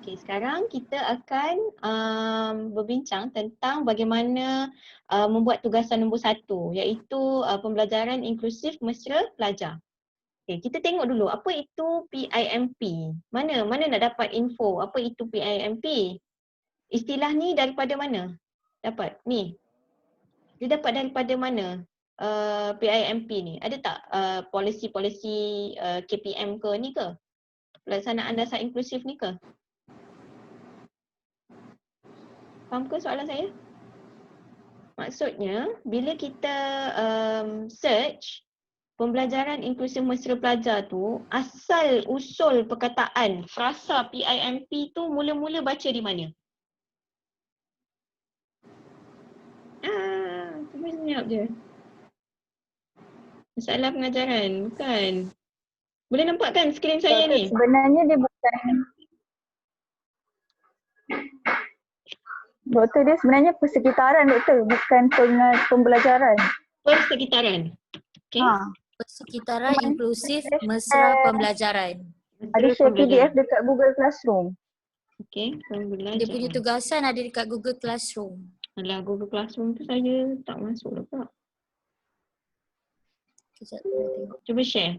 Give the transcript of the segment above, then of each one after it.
Okay, sekarang kita akan berbincang tentang bagaimana membuat tugasan nombor 1 iaitu pembelajaran inklusif mesra pelajar. Okay, kita tengok dulu apa itu PIMP. Mana nak dapat info apa itu PIMP? Istilah ni daripada mana? Dapat ni. Dia dapat daripada mana? PIMP ni. Ada tak polisi-polisi KPM ke ni ke? Pelaksanaan dasar inklusif ni ke? Faham ke soalan saya? Maksudnya, bila kita search pembelajaran inklusif mesra pelajar tu, asal usul perkataan frasa PIMP tu mula-mula baca di mana? Cuba senyap je. Masalah pengajaran, bukan? Boleh nampak kan skrin saya ni? Sebenarnya dia bukan. Doktor, dia sebenarnya persekitaran doktor, bukan pembelajaran. Persekitaran. Okay. Persekitaran inklusif mesra pembelajaran. Ada share PDF dekat Google Classroom. Okay, pembelajaran. Dia punya tugasan ada dekat Google Classroom. Alah, Google Classroom tu saya tak masuk lah Kak. Kejap saya tengok. Cuba share.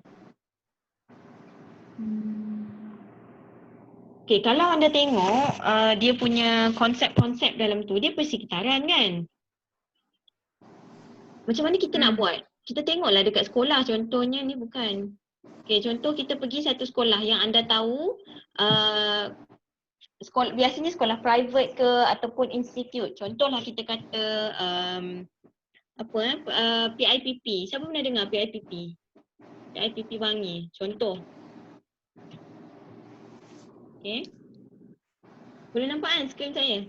Okay, kalau anda tengok dia punya konsep-konsep dalam tu, dia persekitaran kan? Macam mana kita nak buat? Kita tengoklah dekat sekolah contohnya ni bukan. Okay, contoh kita pergi satu sekolah yang anda tahu biasanya sekolah private ke ataupun institut. Contohlah kita kata PIPP. Siapa pernah dengar PIPP? PIPP Bangi. Contoh. Okay. Boleh nampak kan skrin saya?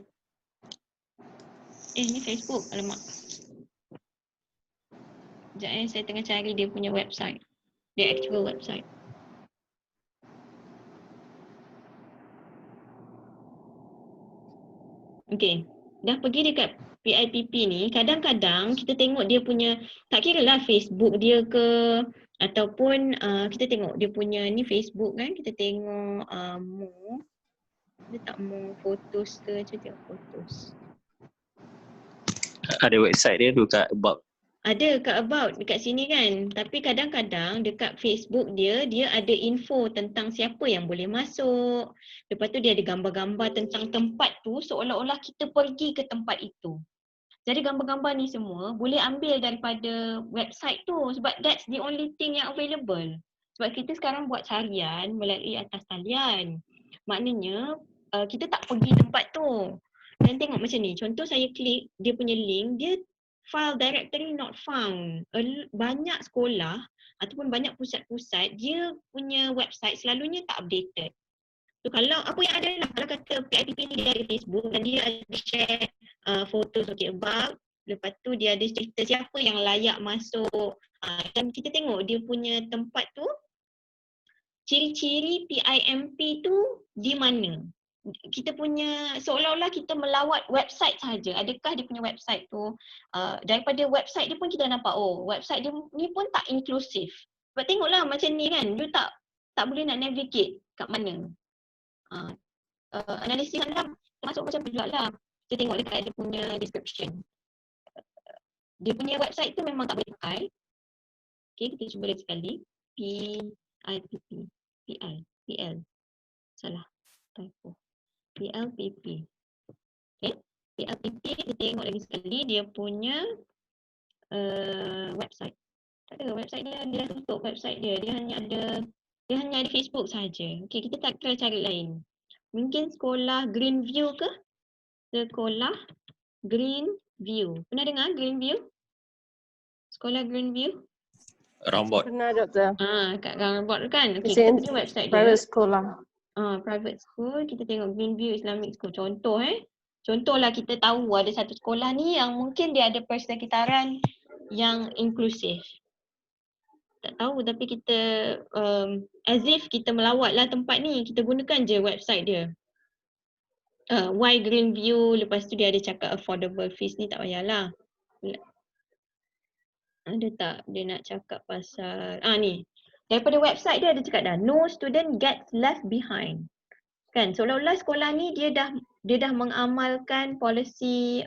Ni Facebook. Alamak. Sekejap saya tengah cari dia punya website. Dia actual website. Okay. Dah pergi dekat PIPP ni, kadang-kadang kita tengok dia punya, tak kira lah Facebook dia ke, ataupun kita tengok dia punya ni Facebook kan, kita tengok more. Dia tak more photos ke, cuba tengok photos. Ada website dia tu kat about. Ada kat about, dekat sini kan. Tapi kadang-kadang dekat Facebook dia ada info tentang siapa yang boleh masuk. Lepas tu dia ada gambar-gambar tentang tempat tu seolah-olah kita pergi ke tempat itu. Jadi gambar-gambar ni semua boleh ambil daripada website tu sebab that's the only thing yang available. Sebab kita sekarang buat carian melalui atas talian. Maknanya kita tak pergi tempat tu. Dan tengok macam ni, contoh saya klik dia punya link, dia file directory not found. Banyak sekolah ataupun banyak pusat-pusat dia punya website selalunya tak updated. So kalau apa yang ada lah, kalau kata PIPP ni dia ada Facebook dan dia ada share photos okay about, lepas tu dia ada cerita siapa yang layak masuk, dan kita tengok dia punya tempat tu, ciri-ciri PIMP tu di mana. Kita punya seolah-olah kita melawat website saja. Adakah dia punya website tu daripada website dia pun kita nampak website dia ni pun tak inklusif. Sebab tengoklah macam ni kan, dia tak boleh nak navigate kat mana. Analisis anda termasuk macam tu jugalah. Kita tengok dekat dia punya description. Dia punya website tu memang tak boleh pakai. Okay, kita cuba lagi sekali. PL. Salah. Typo. PLPP. Okay. PLPP kita tengok lagi sekali dia punya website. Tak ada website dia dah tutup website dia. Dia hanya ada Facebook saja. Okey, kita tak try cari lain. Mungkin sekolah Greenview ke? Sekolah Greenview. Pernah dengar Greenview? Sekolah Greenview? Roundboard. Pernah doktor. Kat Roundboard kan? Okey, kita pergi website dia. Private school lah. Private school, kita tengok Greenview Islamic School. Contohlah kita tahu ada satu sekolah ni yang mungkin dia ada persekitaran yang inklusif. Tak tahu tapi kita as if kita melawatlah tempat ni, kita gunakan je website dia. Why Greenview, lepas tu dia ada cakap affordable fees ni tak payahlah. Ada tak dia nak cakap pasal ni. Daripada website dia ada cakap dah, no student gets left behind. Kan seolah-olah sekolah ni dia dah mengamalkan polisi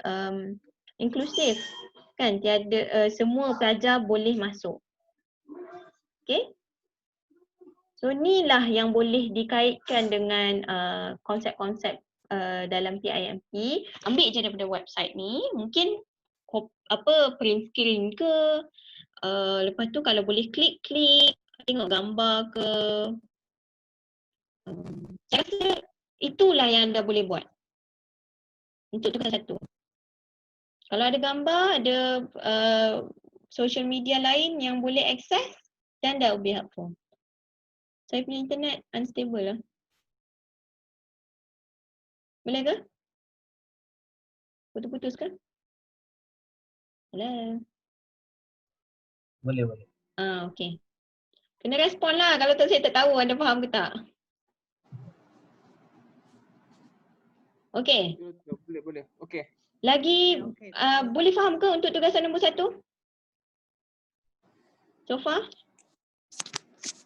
inklusif. Kan tiada semua pelajar boleh masuk. Okay? So inilah yang boleh dikaitkan dengan konsep-konsep dalam PIMP. Ambil je daripada website ni, mungkin print screen ke, lepas tu kalau boleh klik tengok gambar ke. Saya rasa itulah yang anda boleh buat untuk tugas satu. Kalau ada gambar, ada social media lain yang boleh akses, then that will be helpful. Saya punya internet unstable lah. Boleh ke? Putus-putus ke? Hello? Boleh. Okay. Kena respon lah, kalau tak saya tak tahu anda faham ke tak. Okay. Boleh. Okey. Lagi boleh faham ke untuk tugasan nombor 1? So far?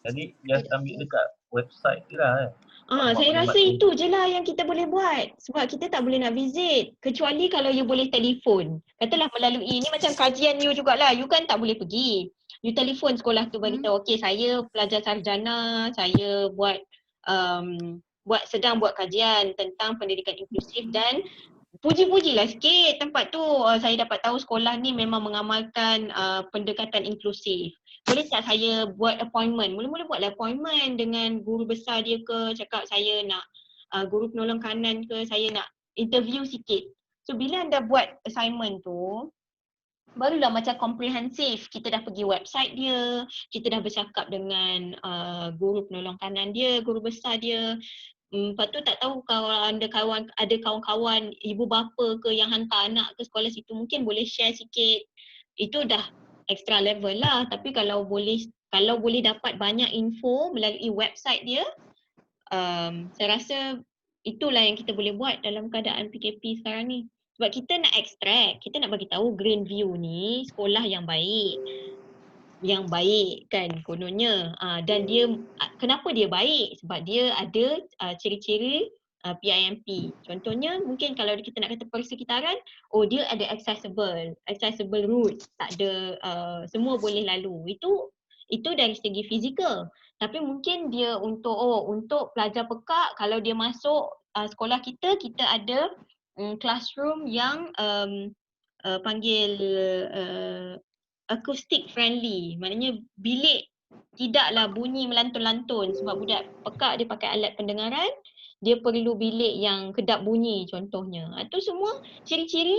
Jadi just ambil dekat website je lah. Saya rasa itu je lah yang kita boleh buat. Sebab kita tak boleh nak visit. Kecuali kalau you boleh telefon. Katalah melalui, ni macam kajian you jugalah. You kan tak boleh pergi. You telefon sekolah tu bagi tahu, okay saya pelajar sarjana, saya sedang buat kajian tentang pendidikan inklusif dan puji-pujilah sikit tempat tu. Saya dapat tahu sekolah ni memang mengamalkan pendekatan inklusif. Boleh tak saya buat appointment? Mula-mula buatlah appointment dengan guru besar dia ke, cakap saya nak guru penolong kanan ke, saya nak interview sikit. So bila anda buat assignment tu, barulah macam komprehensif. Kita dah pergi website dia, kita dah bercakap dengan guru penolong kanan dia, guru besar dia. Lepas tu tak tahu kalau ada kawan-kawan ibu bapa ke yang hantar anak ke sekolah situ, mungkin boleh share sikit. Itu dah extra level lah. Tapi kalau boleh dapat banyak info melalui website dia, saya rasa itulah yang kita boleh buat dalam keadaan PKP sekarang ni. Sebab kita nak extract, kita nak bagi tahu Greenview ni sekolah yang baik kan kononnya. Dan dia kenapa dia baik? Sebab dia ada ciri-ciri PIMP. Contohnya mungkin kalau kita nak kata persekitaran, dia ada accessible route, tak ada semua boleh lalu. Itu dari segi fizikal. Tapi mungkin dia untuk pelajar pekak, kalau dia masuk sekolah kita ada classroom yang panggil acoustic friendly. Maknanya bilik tidaklah bunyi melantun-lantun sebab budak pekak dia pakai alat pendengaran, dia perlu bilik yang kedap bunyi contohnya. Itu semua ciri-ciri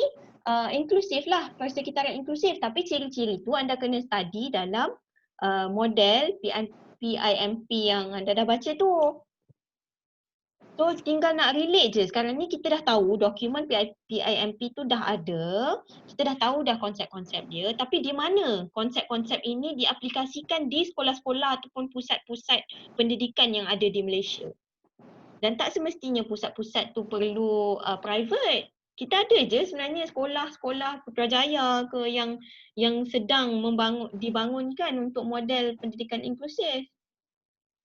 inklusif lah, persekitaran inklusif. Tapi ciri-ciri tu anda kena study dalam model PIMP yang anda dah baca tu. So tinggal nak relate je. Sekarang ni kita dah tahu dokumen PIMP tu dah ada. Kita dah tahu dah konsep-konsep dia. Tapi di mana konsep-konsep ini diaplikasikan di sekolah-sekolah ataupun pusat-pusat pendidikan yang ada di Malaysia. Dan tak semestinya pusat-pusat tu perlu private. Kita ada je sebenarnya sekolah-sekolah Putrajaya ke yang sedang dibangunkan untuk model pendidikan inklusif.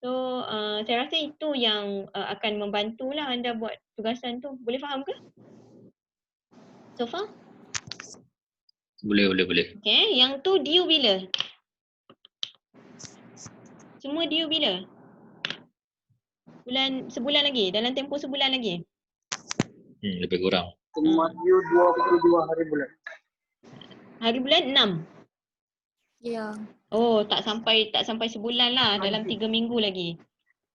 So saya rasa itu yang akan membantulah anda buat tugasan tu. Boleh faham ke? So far? Boleh. Okay, yang tu due bila? Semua due bila? Sebulan lagi? Dalam tempoh sebulan lagi? Lebih kurang. Semua due 22 hari bulan. Hari bulan 6? Ya. Tak sampai sebulan lah, dalam 3 minggu lagi.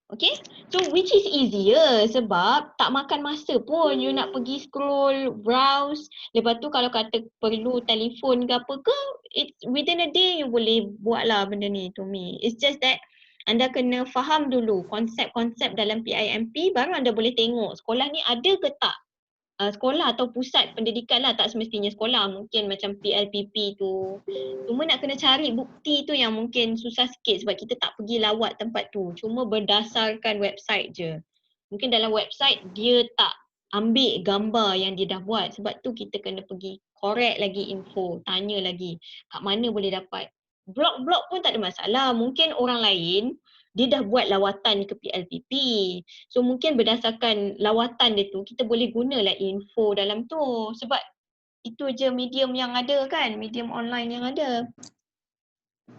Okay, so which is easier sebab tak makan masa pun you nak pergi scroll, browse. Lepas tu kalau kata perlu telefon ke apa ke, it's within a day you boleh buat lah benda ni to me. It's just that anda kena faham dulu konsep-konsep dalam PIMP baru anda boleh tengok sekolah ni ada ke tak. Sekolah atau pusat pendidikan lah, tak semestinya sekolah, mungkin macam PLPP tu. Cuma nak kena cari bukti tu yang mungkin susah sikit sebab kita tak pergi lawat tempat tu, cuma berdasarkan website je. Mungkin dalam website dia tak ambil gambar yang dia dah buat, sebab tu kita kena pergi correct lagi info, tanya lagi kat mana boleh dapat. Blog-blog pun tak ada masalah, mungkin orang lain dia dah buat lawatan ke PLPP. So mungkin berdasarkan lawatan dia tu, kita boleh gunalah info dalam tu. Sebab itu je medium yang ada kan, medium online yang ada.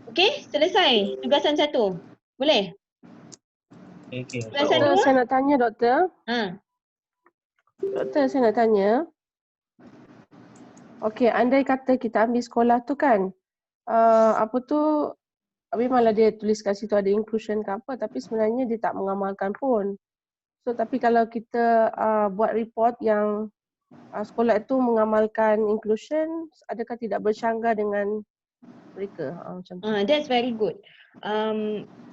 Okey, selesai tugasan 1. Boleh? Okay. Tugasan Doktor, 2? saya nak tanya doktor. Doktor, saya nak tanya. Okey, andai kata kita ambil sekolah tu kan, memanglah dia tulis kat situ ada inclusion ke apa, tapi sebenarnya dia tak mengamalkan pun. So tapi kalau kita buat report yang sekolah itu mengamalkan inclusion, adakah tidak bercanggah dengan mereka? Macam tu. That's very good.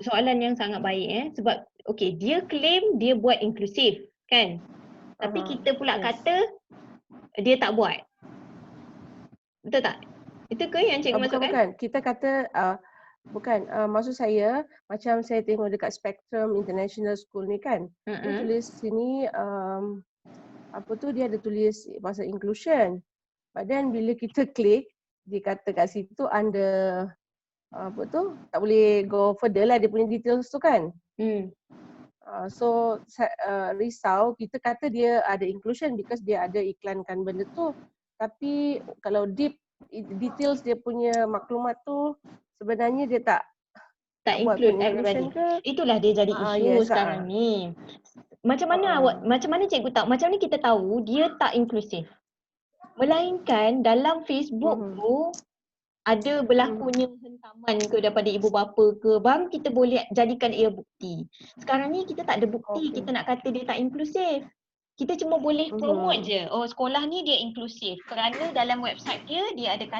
Soalan yang sangat baik sebab okay, dia claim dia buat inklusif kan, tapi kita pula kata dia tak buat. Betul tak? Itu ke yang cikgu maksudkan? Bukan. Kita kata bukan. Maksud saya macam saya tengok dekat Spectrum International School ni kan, dia tulis sini dia ada tulis pasal inclusion. But then bila kita klik, dia kata kat situ under tak boleh go further lah dia punya details tu kan. So risau, kita kata dia ada inclusion because dia ada iklankan benda tu. Tapi kalau deep details dia punya maklumat tu sebenarnya dia tak include everybody. Itulah dia jadi isu sekarang ni. Macam mana cikgu tahu? Macam mana kita tahu dia tak inklusif? Melainkan dalam Facebook tu ada berlakunya hentaman ke daripada ibu bapa ke, baru kita boleh jadikan ia bukti. Sekarang ni kita tak ada bukti, kita nak kata dia tak inklusif. Kita cuma boleh promote je, oh sekolah ni dia inklusif kerana dalam website dia ada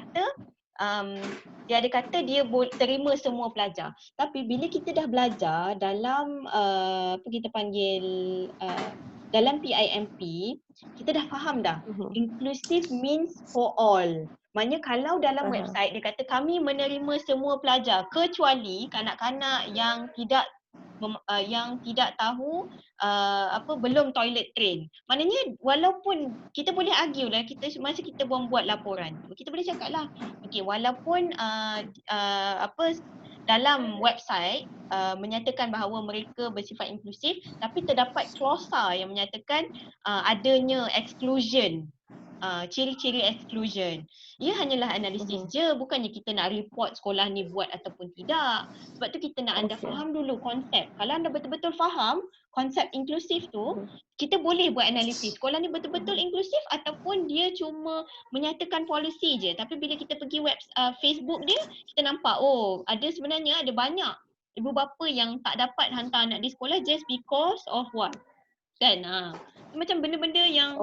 kata dia terima semua pelajar. Tapi bila kita dah belajar dalam kita panggil dalam PIMP, kita dah faham dah. Inclusive means for all. Maknanya kalau dalam website dia kata kami menerima semua pelajar kecuali kanak-kanak yang tidak tahu belum toilet train. Maknanya walaupun kita boleh argue lah, masa kita buat laporan tu, kita boleh cakap lah, okay, walaupun dalam website menyatakan bahawa mereka bersifat inklusif, tapi terdapat klausa yang menyatakan adanya exclusion, ciri-ciri exclusion. Ia hanyalah analisis je, bukannya kita nak report sekolah ni buat ataupun tidak. Sebab tu kita nak anda faham dulu konsep. Kalau anda betul-betul faham konsep inklusif tu, kita boleh buat analisis. Sekolah ni betul-betul inklusif ataupun dia cuma menyatakan polisi je. Tapi bila kita pergi Facebook dia, kita nampak sebenarnya ada banyak ibu bapa yang tak dapat hantar anak di sekolah just because of what? Kan? Macam benda-benda yang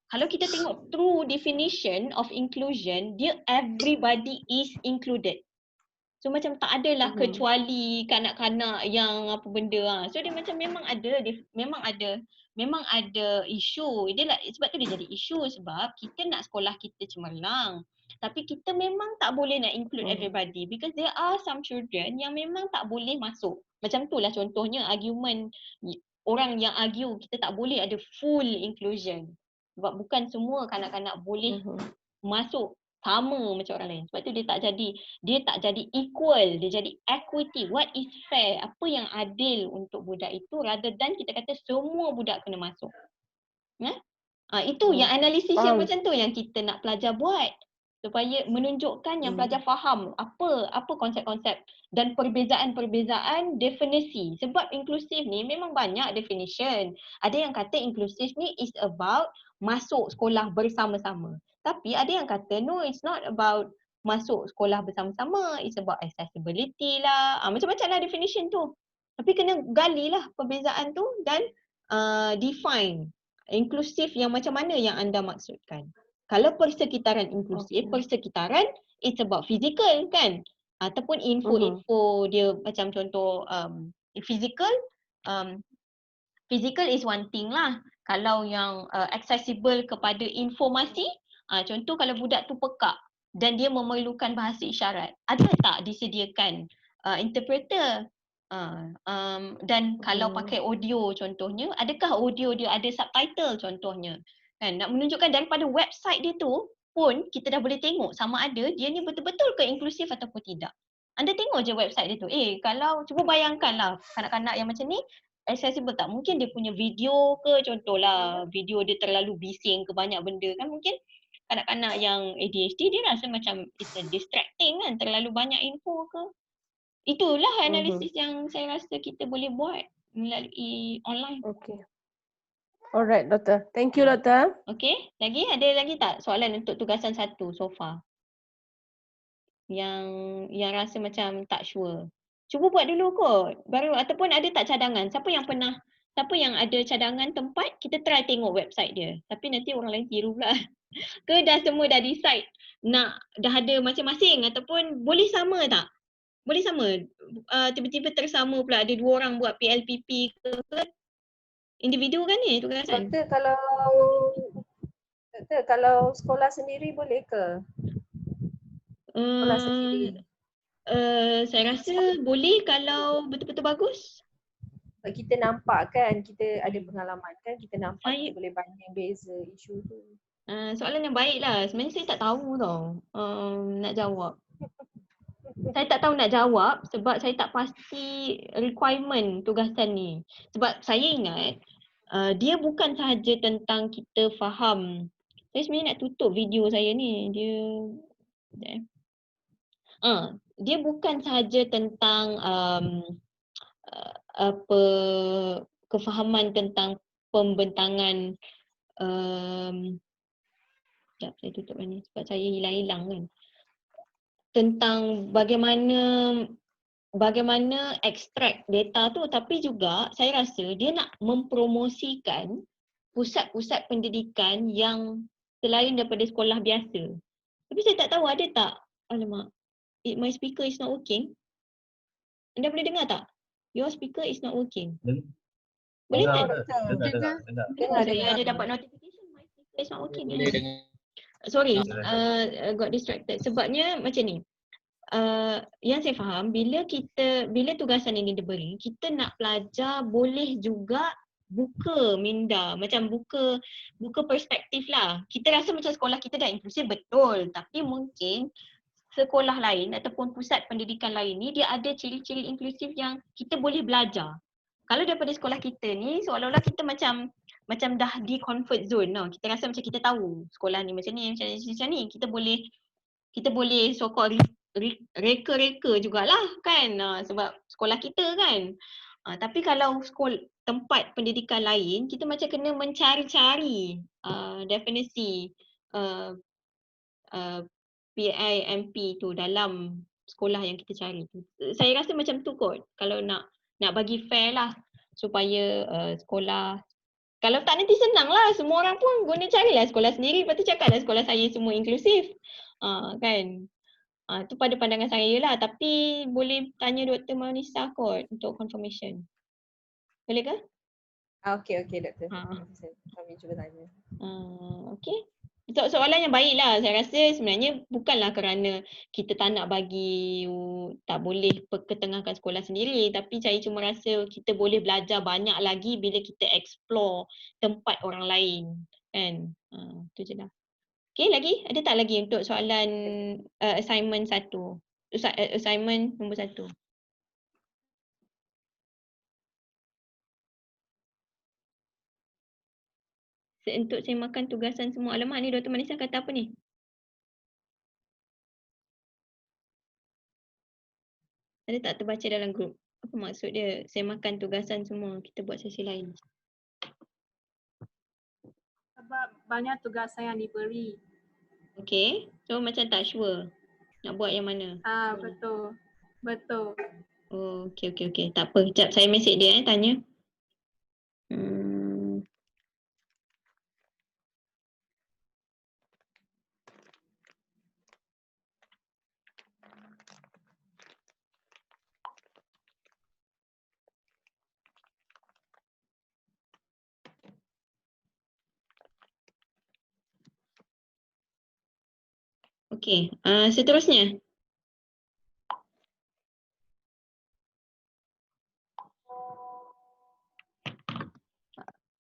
kalau kita tengok true definition of inclusion, dia everybody is included. So macam tak adalah kecuali kanak-kanak yang apa benda. So dia macam memang ada isu. Sebab tu dia jadi isu sebab kita nak sekolah kita cemerlang. Tapi kita memang tak boleh nak include everybody because there are some children yang memang tak boleh masuk. Macam tu lah contohnya argument orang yang argue kita tak boleh ada full inclusion. Sebab bukan semua kanak-kanak boleh masuk sama macam orang lain. Sebab tu dia tak jadi equal, dia jadi equity. What is fair? Apa yang adil untuk budak itu rather than kita kata semua budak kena masuk. Itu yang analisis yang macam tu yang kita nak pelajar buat. Supaya menunjukkan yang pelajar faham apa konsep-konsep dan perbezaan-perbezaan definisi. Sebab inklusif ni memang banyak definition. Ada yang kata inklusif ni is about masuk sekolah bersama-sama. Tapi ada yang kata no, it's not about masuk sekolah bersama-sama, it's about accessibility lah. Macam-macam lah definition tu. Tapi kena gali lah perbezaan tu dan define inklusif yang macam mana yang anda maksudkan. Kalau persekitaran inklusif, persekitaran it's about physical kan? Ataupun info-info dia macam contoh physical is one thing lah. Kalau yang accessible kepada informasi, contoh kalau budak tu pekak dan dia memerlukan bahasa isyarat, ada tak disediakan interpreter? Dan kalau pakai audio contohnya, adakah audio dia ada subtitle contohnya? Kan, nak menunjukkan daripada website dia tu pun kita dah boleh tengok sama ada dia ni betul-betul ke inklusif ataupun tidak. Anda tengok je website dia tu. Kalau cuba bayangkanlah kanak-kanak yang macam ni accessible tak? Mungkin dia punya video ke, contohlah video dia terlalu bising ke banyak benda kan, mungkin kanak-kanak yang ADHD dia rasa macam it's a distracting kan, terlalu banyak info ke. Itulah analisis yang saya rasa kita boleh buat melalui online. Okay. Alright, Doktor. Thank you, Doktor. Okay, ada lagi tak soalan untuk tugasan 1 so far? Yang rasa macam tak sure. Cuba buat dulu kot. Baru ataupun ada tak cadangan? Siapa yang ada cadangan tempat, kita try tengok website dia. Tapi nanti orang lain tiru pula. Ke dah semua dah decide dah ada masing-masing ataupun boleh sama tak? Boleh sama. Tiba-tiba tersama pula ada 2 orang buat PLPP ke individu kan ni tugasan? Doktor, kalau sekolah sendiri boleh ke? Sekolah sendiri. Saya rasa boleh kalau betul-betul bagus. Kita nampak kan, kita ada pengalaman kan, kita nampak kita boleh banding beza isu tu. Soalan yang baik lah. Sebenarnya saya tak tahu tau nak jawab. Saya tak tahu nak jawab sebab saya tak pasti requirement tugasan ni. Sebab saya ingat dia bukan sahaja tentang kita faham. Saya sebenarnya nak tutup video saya ni. Dia bukan sahaja tentang kefahaman tentang pembentangan sekejap saya tutup ni sebab saya hilang-hilang kan. Tentang bagaimana extract data tu, tapi juga saya rasa dia nak mempromosikan pusat-pusat pendidikan yang selain daripada sekolah biasa. Tapi saya tak tahu ada tak. Alamak. My speaker is not working. Anda boleh dengar tak? Your speaker is not working. Boleh tak? Dengar. Saya ada dapat notification my speaker is not working. Sorry, got distracted. Sebabnya macam ni. Yang saya faham, bila tugasan ini diberi, kita nak pelajar boleh juga buka minda, macam buka perspektif lah. Kita rasa macam sekolah kita dah inklusif, betul. Tapi mungkin sekolah lain ataupun pusat pendidikan lain ni dia ada ciri-ciri inklusif yang kita boleh belajar. Kalau daripada sekolah kita ni seolah-olah kita macam dah di comfort zone tau. Kita rasa macam kita tahu sekolah ni macam ni. Kita boleh so-called reka-reka jugalah kan, sebab sekolah kita kan. Tapi kalau tempat pendidikan lain, kita macam kena mencari-cari definisi PIMP tu dalam sekolah yang kita cari tu. Saya rasa macam tu kot kalau nak bagi fair lah supaya sekolah, kalau tak nanti senang lah semua orang pun guna carilah sekolah sendiri, lepas tu cakaplah sekolah saya semua inklusif. Kan. Tu pada pandangan saya lah, tapi boleh tanya Dr. Maunisa kot untuk confirmation. Boleh ke? Okey Doktor. Kami cuba tanya. Okey. Soalan yang baik lah. Saya rasa sebenarnya bukanlah kerana kita tak nak tak boleh ketengahkan sekolah sendiri, tapi saya cuma rasa kita boleh belajar banyak lagi bila kita explore tempat orang lain kan. Tu je lah. Okay, lagi? Ada tak lagi untuk soalan assignment 1? Assignment nombor 1. Untuk saya makan tugasan semua. Alamak ni Dr. Manisha kata apa ni? Ada tak terbaca dalam grup? Apa maksud dia? Saya makan tugasan semua, kita buat sesi lain. Sebab banyak tugasan yang diberi. Okay, so macam tak sure nak buat yang mana? Betul. Oh, okay. Tak apa, sekejap saya mesej dia tanya. Okey, seterusnya.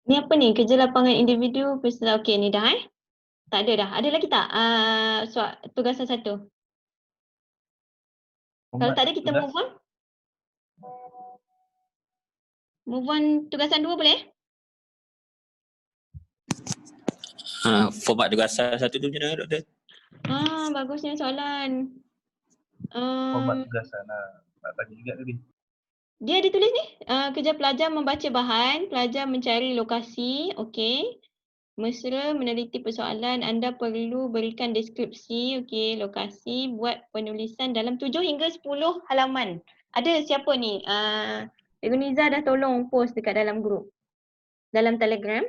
Ni apa ni? Kerja lapangan individu peserta. Okey, ni dah Tak ada dah. Ada lagi tak tugasan 1? Kalau Format tak ada kita tugas. move on. Move on tugasan 2 boleh? Format tugasan satu tu macam mana doktor? Bagusnya soalan. Format tugasan lah. Tak bagi juga tadi. Dia ada tulis ni, kerja pelajar membaca bahan, pelajar mencari lokasi, okey. Mesra meneliti persoalan, anda perlu berikan deskripsi, okey, lokasi, buat penulisan dalam 7 hingga 10 halaman. Ada siapa ni? Cikgu Niza dah tolong post dekat dalam grup, dalam Telegram.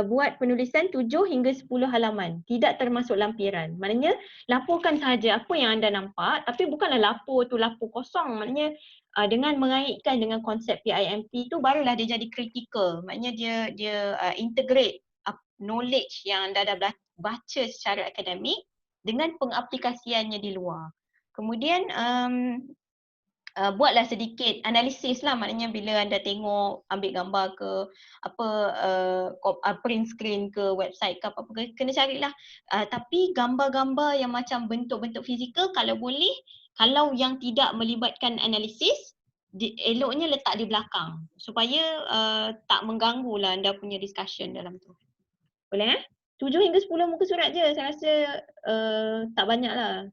Buat penulisan 7 hingga 10 halaman, tidak termasuk lampiran. Maknanya laporkan sahaja apa yang anda nampak, tapi bukanlah lapor tu lapor kosong. Maknanya dengan mengaitkan dengan konsep PIMP tu barulah dia jadi critical. Maknanya dia integrate knowledge yang anda dah baca secara akademik dengan pengaplikasiannya di luar. Kemudian buatlah sedikit analisis lah, maknanya bila anda tengok, ambil gambar ke apa, print screen ke website ke apa-apa, kena carilah. Tapi gambar-gambar yang macam bentuk-bentuk fizikal kalau boleh, kalau yang tidak melibatkan analisis, eloknya letak di belakang supaya tak mengganggu lah anda punya discussion dalam tu. Boleh 7 hingga 10 muka surat je, saya rasa tak banyak lah.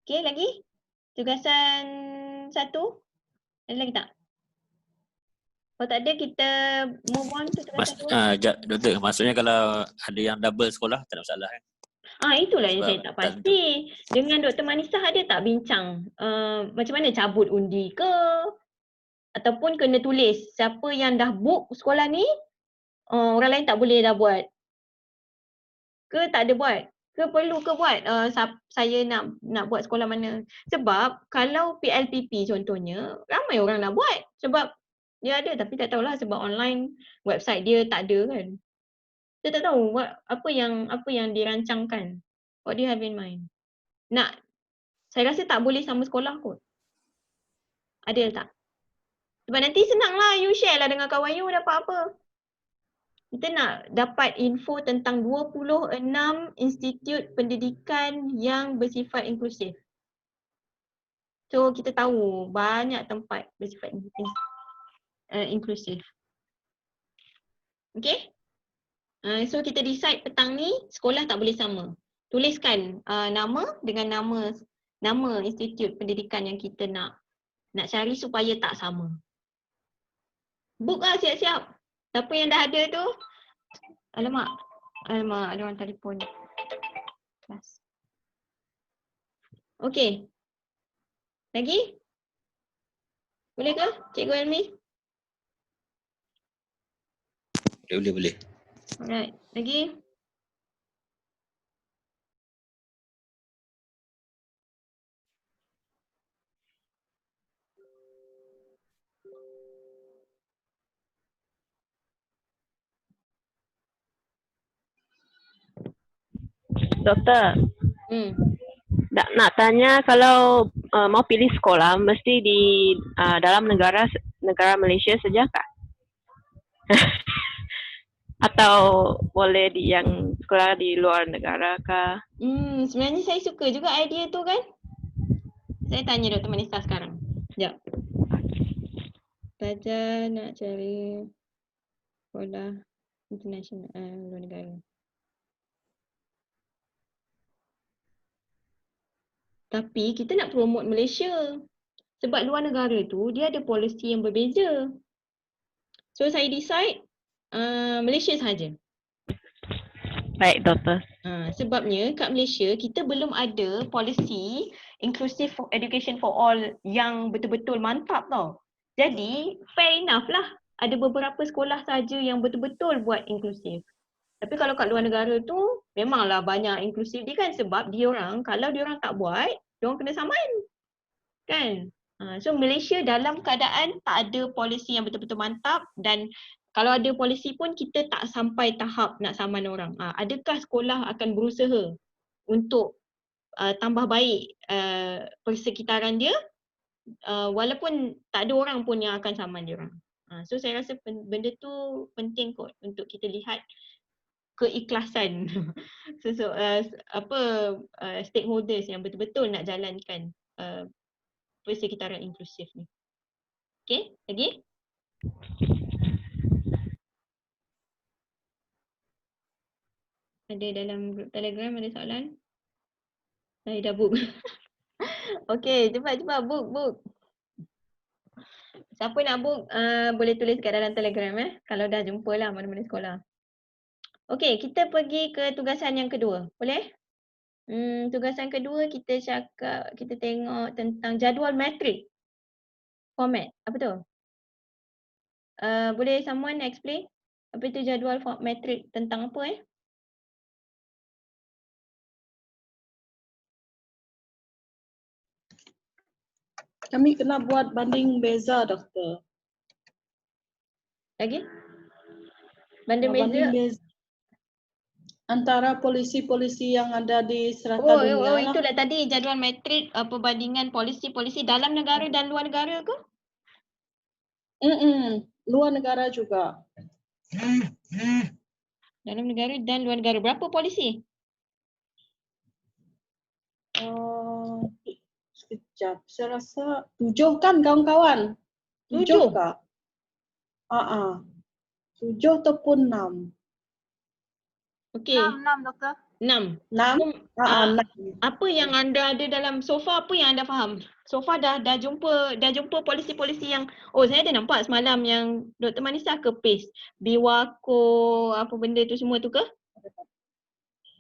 Okay, lagi? Tugasan 1? Ada lagi tak? Kalau tak ada, kita move on to tugasan 2. Doktor, maksudnya kalau ada yang double sekolah tak ada masalah kan? Itulah yang Sebab saya tak pasti. Dengan Dr. Manisah ada tak bincang macam mana cabut undi ke? Ataupun kena tulis siapa yang dah book sekolah ni, orang lain tak boleh dah buat? Ke tak ada buat? Ke perlu ke buat saya nak buat sekolah mana? Sebab kalau PLPP contohnya, ramai orang nak buat. Sebab dia ada tapi tak tahulah sebab online website dia tak ada kan. Saya tak tahu apa yang dirancangkan. What do you have in mind? Saya rasa tak boleh sama sekolah kot. Ada tak? Sebab nanti senanglah you share lah dengan kawan you dapat apa. Kita nak dapat info tentang 26 institut pendidikan yang bersifat inklusif. So kita tahu banyak tempat bersifat inklusif. Okay? So kita decide petang ni sekolah tak boleh sama. Tuliskan nama dengan nama institut pendidikan yang kita nak cari supaya tak sama. Book lah siap-siap. Siapa yang dah ada tu, alamak ada orang telefon. Okay. Lagi? Boleh ke Cikgu Elmi? Boleh. Alright. Lagi? Doktor, nak tanya kalau mau pilih sekolah mesti di dalam negara Malaysia saja kah? Atau boleh di yang sekolah di luar negara kah? Sebenarnya saya suka juga idea tu kan. Saya tanya Dr. Manisa sekarang. Sekejap. Pelajar nak cari sekolah international luar negara. Tapi kita nak promote Malaysia. Sebab luar negara tu dia ada polisi yang berbeza. So saya decide Malaysia sahaja. Baik, Doktor. Sebabnya kat Malaysia kita belum ada polisi inclusive education for all yang betul-betul mantap tau. Jadi fair enough lah. Ada beberapa sekolah saja yang betul-betul buat inklusif. Tapi kalau kat luar negara tu memanglah banyak inklusif dia kan, sebab kalau diorang tak buat, diorang kena saman. Kan? So Malaysia dalam keadaan tak ada polisi yang betul-betul mantap, dan kalau ada polisi pun kita tak sampai tahap nak saman orang. Adakah sekolah akan berusaha untuk tambah baik persekitaran dia walaupun tak ada orang pun yang akan saman diorang. So saya rasa benda tu penting kot untuk kita lihat keikhlasan stakeholders yang betul-betul nak jalankan persekitaran inklusif ni. Okey, lagi? Ada dalam grup Telegram ada soalan? Saya dah book. Okey, cepat book. Siapa nak book boleh tulis kat dalam Telegram kalau dah jumpa lah mana-mana sekolah. Okey, kita pergi ke tugasan yang kedua. Boleh? Tugasan kedua kita tengok tentang jadual matrik. Format. Apa tu? Boleh someone explain? Apa itu jadual matrik tentang apa Kami kena buat banding beza, doktor. Lagi? Banding beza? Antara polisi-polisi yang ada di serata dunia lah. Itulah tadi jadual matrik perbandingan polisi-polisi dalam negara dan luar negara ke? Luar negara juga. Dalam negara dan luar negara. Berapa polisi? Sekejap, saya rasa 7 kan kawan-kawan? 7 kah? 7 ataupun 6. Okey. 6 doktor. 6. Apa yang anda ada dalam sofa, apa yang anda faham? Sofa dah jumpa polisi-polisi yang saya ada nampak semalam yang Dr. Manisa ke paste. Biwako, apa benda tu semua tu ke?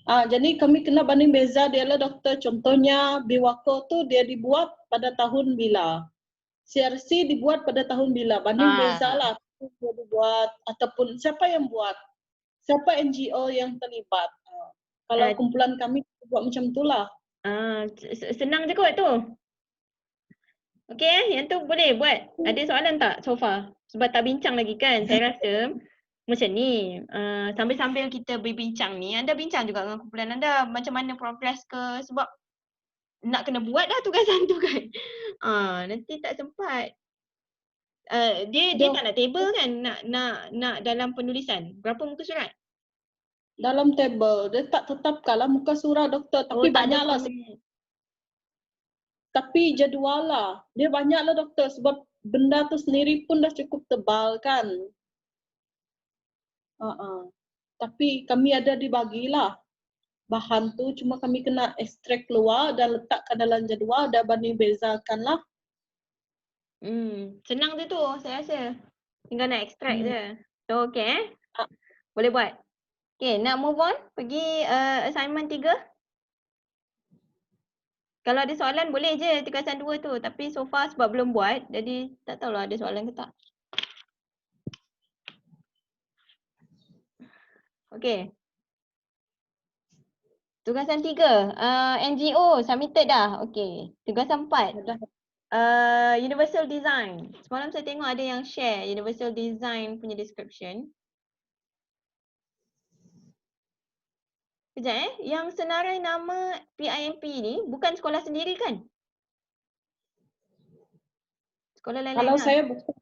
Jadi kami kena banding beza dia lah doktor. Contohnya Biwako tu dia dibuat pada tahun bila. CRC dibuat pada tahun bila. Banding beza lah. Dia dibuat ataupun siapa yang buat. Siapa NGO yang terlibat. Kalau kumpulan kami buat macam itulah. Senang je kot tu. Okey, yang tu boleh buat. Ada soalan tak so far? Sebab tak bincang lagi kan. Saya rasa macam ni, sambil-sambil kita berbincang ni, anda bincang juga dengan kumpulan anda macam mana progress ke, sebab nak kena buat dah tugasan tu kan. Nanti tak sempat. Dia tak nak table kan, nak dalam penulisan. Berapa muka surat? Dalam table, dia tak tetapkanlah muka surat doktor, tapi banyaklah. Tapi jadual lah. Dia banyaklah doktor sebab benda tu sendiri pun dah cukup tebal kan. Tapi kami ada dibagilah bahan tu, cuma kami kena ekstrak keluar dan letakkan dalam jadual dan banding bezakan lah. Senang je tu saya rasa. Tinggal nak ekstrak je. So okay boleh buat. Okay, nak move on pergi assignment 3. Kalau ada soalan boleh je tugasan 2 tu, tapi so far sebab belum buat jadi tak tahulah ada soalan ke tak. Okay. Tugasan 3, NGO submitted dah. Okay. Tugasan 4. Universal design. Semalam saya tengok ada yang share universal design punya description. Kejap yang senarai nama PIMP ni bukan sekolah sendiri kan? Sekolah lain-lain. Kalau saya bukan.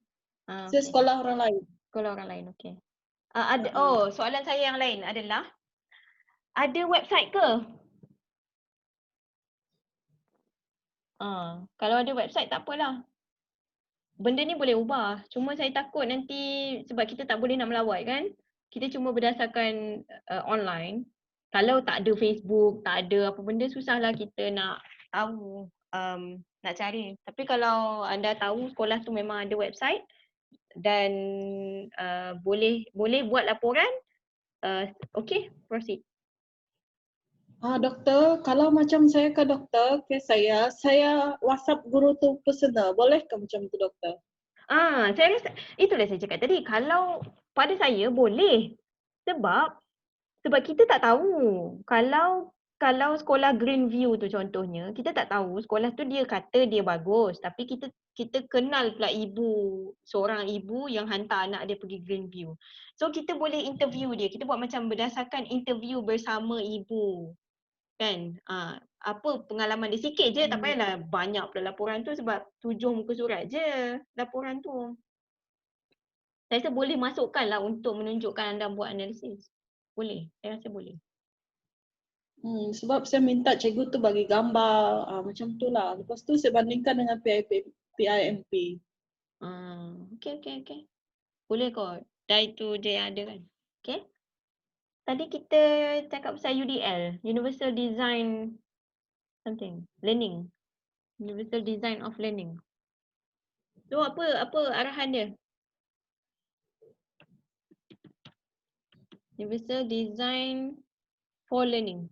Saya Okay. sekolah orang lain. Sekolah orang lain, okey. Soalan saya yang lain adalah ada website ke? Kalau ada website tak apalah. Benda ni boleh ubah. Cuma saya takut nanti sebab kita tak boleh nak melawat kan. Kita cuma berdasarkan online. Kalau tak ada Facebook, tak ada apa benda, susahlah kita nak tahu, nak cari. Tapi kalau anda tahu sekolah tu memang ada website dan boleh buat laporan, okey, proceed. Doktor, kalau macam saya ke doktor, saya WhatsApp guru tu personal. Boleh ke macam tu doktor? Saya rasa itulah saya cakap tadi. Kalau pada saya boleh. Sebab kita tak tahu. Kalau sekolah Greenview tu contohnya, kita tak tahu sekolah tu dia kata dia bagus, tapi kita kenal pula seorang ibu yang hantar anak dia pergi Greenview. So kita boleh interview dia. Kita buat macam berdasarkan interview bersama ibu. Kan? Apa pengalaman dia sikit je, tak payahlah banyak pula laporan tu sebab 7 muka surat je laporan tu. Saya rasa boleh masukkan lah untuk menunjukkan anda buat analisis. Boleh, saya rasa boleh. Sebab saya minta cikgu tu bagi gambar macam tu lah. Lepas tu saya bandingkan dengan PIMP. Okay. Boleh kot. Dah itu dia yang ada kan. Okay. Tadi kita cakap pasal UDL, Universal Design something, Learning. Universal Design of Learning. So apa arahan dia? Universal Design for Learning.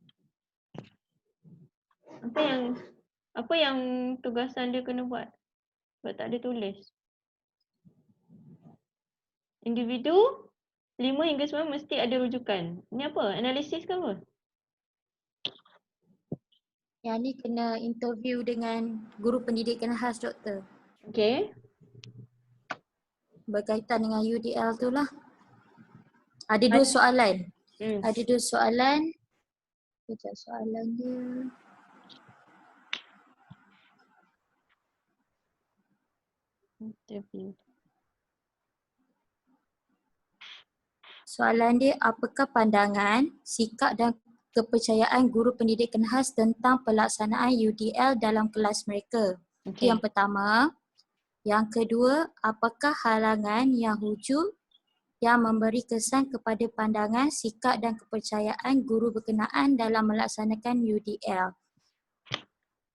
Apa yang tugasan dia kena buat? Sebab tak ada tulis. Individu 5 hingga 9 mesti ada rujukan. Ini apa? Analisis ke apa? Yang ni kena interview dengan guru pendidikan khas doktor. Okay. Berkaitan dengan UDL tu lah. Ada 2 soalan. Ada 2 soalan. Sekejap soalan dia. Interview. Soalan dia, apakah pandangan, sikap dan kepercayaan guru pendidikan khas tentang pelaksanaan UDL dalam kelas mereka? Itu yang pertama. Yang kedua, apakah halangan yang wujud yang memberi kesan kepada pandangan, sikap dan kepercayaan guru berkenaan dalam melaksanakan UDL?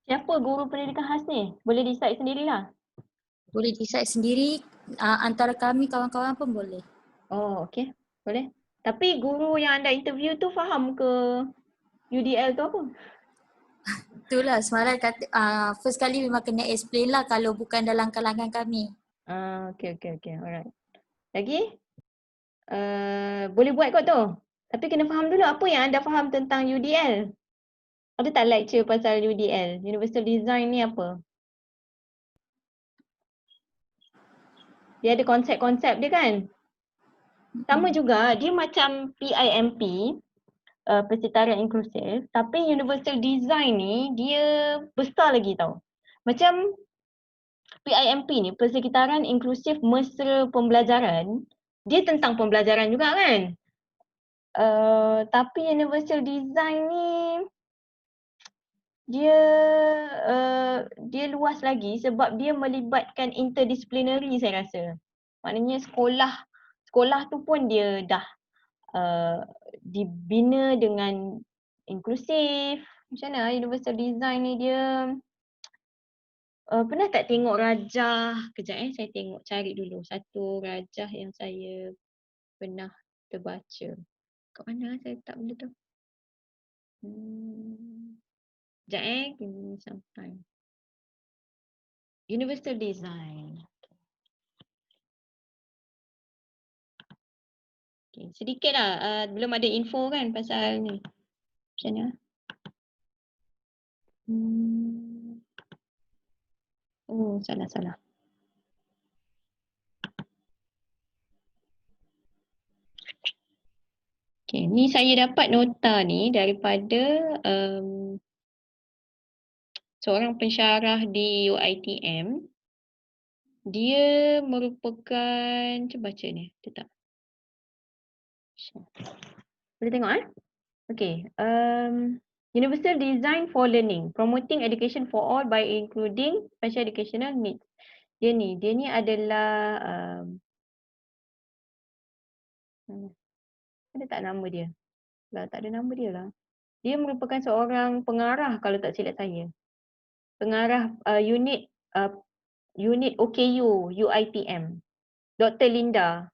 Siapa guru pendidikan khas ni? Boleh decide sendirilah. Boleh decide sendiri, antara kami kawan-kawan pun boleh. Oh, okay. Boleh. Tapi guru yang anda interview tu faham ke UDL tu apa? Itulah semalam kata, first kali memang kena explain lah kalau bukan dalam kalangan kami. Okay. Alright. Lagi? Boleh buat kot tu. Tapi kena faham dulu apa yang anda faham tentang UDL. Ada tak lecture pasal UDL? Universal Design ni apa? Dia ada konsep-konsep dia kan? Sama juga, dia macam PIMP, Persekitaran Inklusif, tapi Universal Design ni dia besar lagi tau. Macam PIMP ni, Persekitaran Inklusif Mesra Pembelajaran, dia tentang pembelajaran juga kan? Tapi Universal Design ni dia luas lagi sebab dia melibatkan interdisciplinary saya rasa. Maknanya sekolah tu pun dia dah dibina dengan inklusif. Macam mana Universal Design ni dia pernah tak tengok rajah? Kejap saya tengok, cari dulu satu rajah yang saya pernah terbaca. Kat mana saya tak benda tu? Sekejap give me some time. Universal Design. Okay, sedikit lah, belum ada info kan pasal ni. Macam mana? Oh, salah. Okay, ni saya dapat nota ni daripada seorang pensyarah di UiTM. Dia merupakan, cuba baca ni, betul tak? Boleh tengok Okay. Universal Design for Learning, Promoting Education for All by Including Special Educational Needs. Dia ni adalah ada tak nama dia? Lah, tak ada nama dia lah. Dia merupakan seorang pengarah kalau tak silap saya. Pengarah unit OKU UiTM. Dr. Linda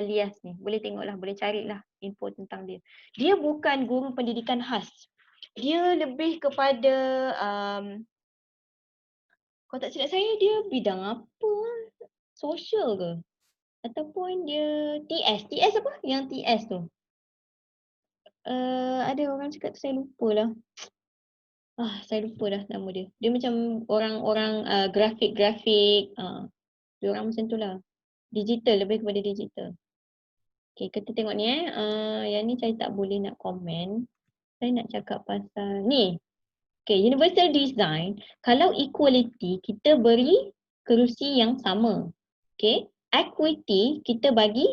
Lias ni. Boleh tengoklah, boleh carilah info tentang dia. Dia bukan guru pendidikan khas. Dia lebih kepada kalau tak silap saya dia bidang apa? Sosial ke? Ataupun dia TS apa? Yang TS tu. Ada orang cakap tu saya lupa lah. Saya lupa dah nama dia. Dia macam orang-orang grafik-grafik. Dia orang macam tu lah. Digital, lebih kepada digital. Okay, kita tengok ni yang ni saya tak boleh nak komen. Saya nak cakap pasal ni. Okay, Universal Design. Kalau equality, kita beri kerusi yang sama. Okay. Equity, kita bagi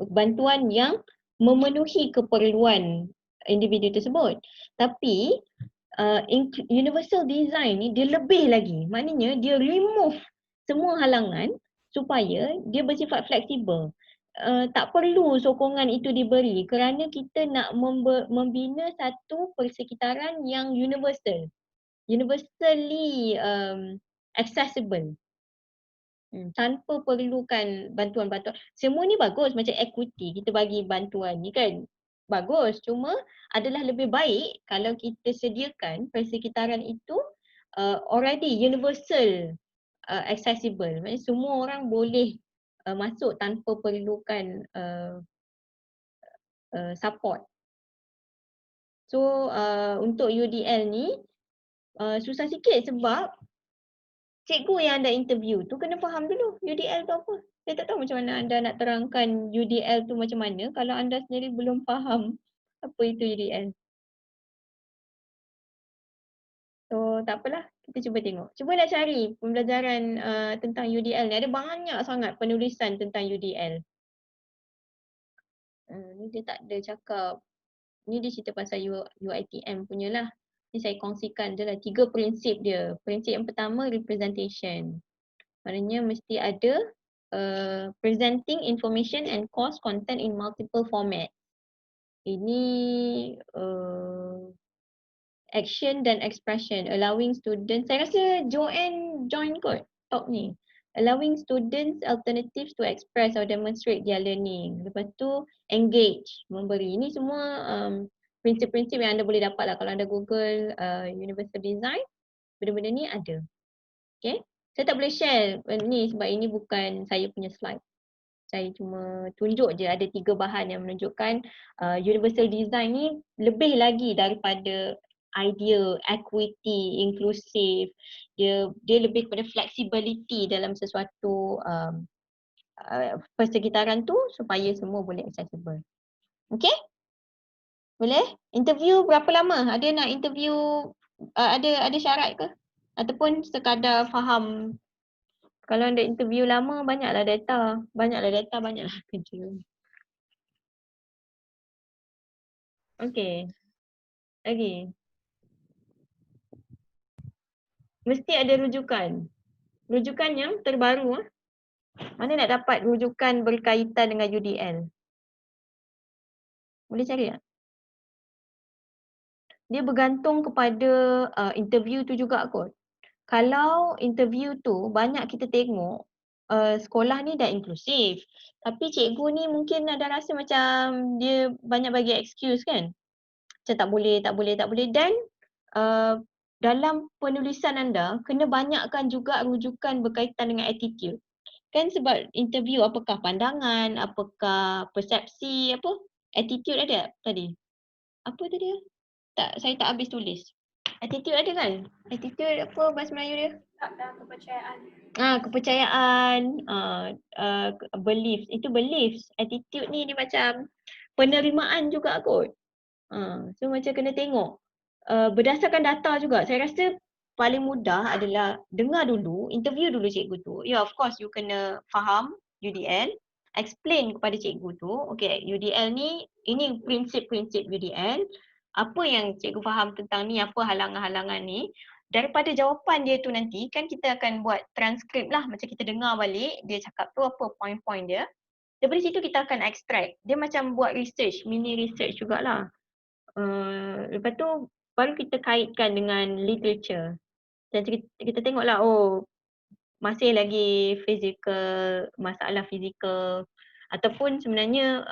bantuan yang memenuhi keperluan individu tersebut. Tapi universal design ni dia lebih lagi. Maknanya dia remove semua halangan supaya dia bersifat fleksibel. Tak perlu sokongan itu diberi kerana kita nak membina satu persekitaran yang universal. Universally accessible. Tanpa perlukan bantuan-bantuan. Semua ni bagus macam equity, kita bagi bantuan ni kan. Bagus, cuma adalah lebih baik kalau kita sediakan persekitaran itu already universal accessible. Maksudnya semua orang boleh masuk tanpa perlukan support. So untuk UDL ni susah sikit sebab cikgu yang anda interview tu kena faham dulu UDL tu apa. Saya tak tahu macam mana anda nak terangkan UDL tu macam mana kalau anda sendiri belum faham apa itu UDL. So tak apalah, kita cuba tengok. Cubalah cari pembelajaran tentang UDL ni. Ada banyak sangat penulisan tentang UDL. Ni dia tak ada cakap. Ni dia cerita pasal UiTM punya lah. Ni saya kongsikan je lah 3 prinsip dia. Prinsip yang pertama representation. Maknanya mesti ada presenting information and course content in multiple format. Ini action dan expression, allowing students, saya rasa join kot talk ni. Allowing students alternatives to express or demonstrate their learning. Lepas tu engage, memberi. Ini semua prinsip-prinsip yang anda boleh dapat lah kalau anda Google Universal Design. Benda-benda ni ada. Okay. Saya tak boleh share ni sebab ini bukan saya punya slide. Saya cuma tunjuk je ada 3 bahan yang menunjukkan Universal Design ni lebih lagi daripada idea, equity, inklusif. Dia lebih kepada flexibility dalam sesuatu persekitaran tu supaya semua boleh accessible. Okay? Boleh? Interview berapa lama? Ada nak interview, ada syarat ke? Ataupun sekadar faham? Kalau anda interview lama, banyaklah data. Banyaklah kerja. Okay. Lagi. Mesti ada rujukan. Rujukan yang terbaru. Mana nak dapat rujukan berkaitan dengan UDL? Boleh cari tak? Dia bergantung kepada interview tu juga kot. Kalau interview tu banyak kita tengok sekolah ni dah inklusif. Tapi cikgu ni mungkin ada rasa macam dia banyak bagi excuse kan. Macam tak boleh. Dan dalam penulisan anda kena banyakkan juga rujukan berkaitan dengan attitude. Kan sebab interview apakah pandangan, apakah persepsi, apa? Attitude ada tadi? Apa tadi? Saya tak habis tulis. Attitude ada kan? Attitude apa bahasa Melayu dia? Kepercayaan. Kepercayaan, beliefs. Itu beliefs. Attitude ni dia macam penerimaan juga kot. So macam kena tengok. Berdasarkan data juga. Saya rasa paling mudah adalah dengar dulu, interview dulu cikgu tu. Ya, of course you kena faham UDL. Explain kepada cikgu tu, okay, UDL ni, ini prinsip-prinsip UDL. Apa yang cikgu faham tentang ni, apa halangan-halangan ni. Daripada jawapan dia tu nanti, kan kita akan buat transkrip lah. Macam kita dengar balik, dia cakap tu apa point-point dia. Daripada situ kita akan extract. Dia macam buat research, mini research jugalah. Lepas tu, baru kita kaitkan dengan literature. Dan kita tengoklah, masih lagi masalah fizikal. Ataupun sebenarnya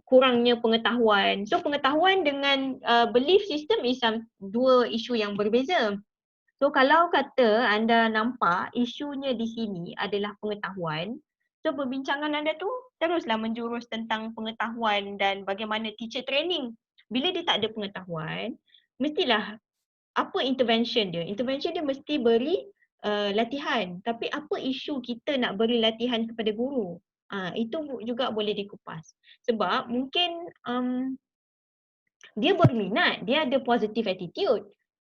kurangnya pengetahuan. So pengetahuan dengan belief system is dua isu yang berbeza. So kalau kata anda nampak isunya di sini adalah pengetahuan, so perbincangan anda tu teruslah menjurus tentang pengetahuan dan bagaimana teacher training. Bila dia tak ada pengetahuan, mestilah apa intervention dia? Intervention dia mesti beri latihan. Tapi apa isu kita nak beri latihan kepada guru? Itu juga boleh dikupas. Sebab mungkin dia berminat, dia ada positive attitude.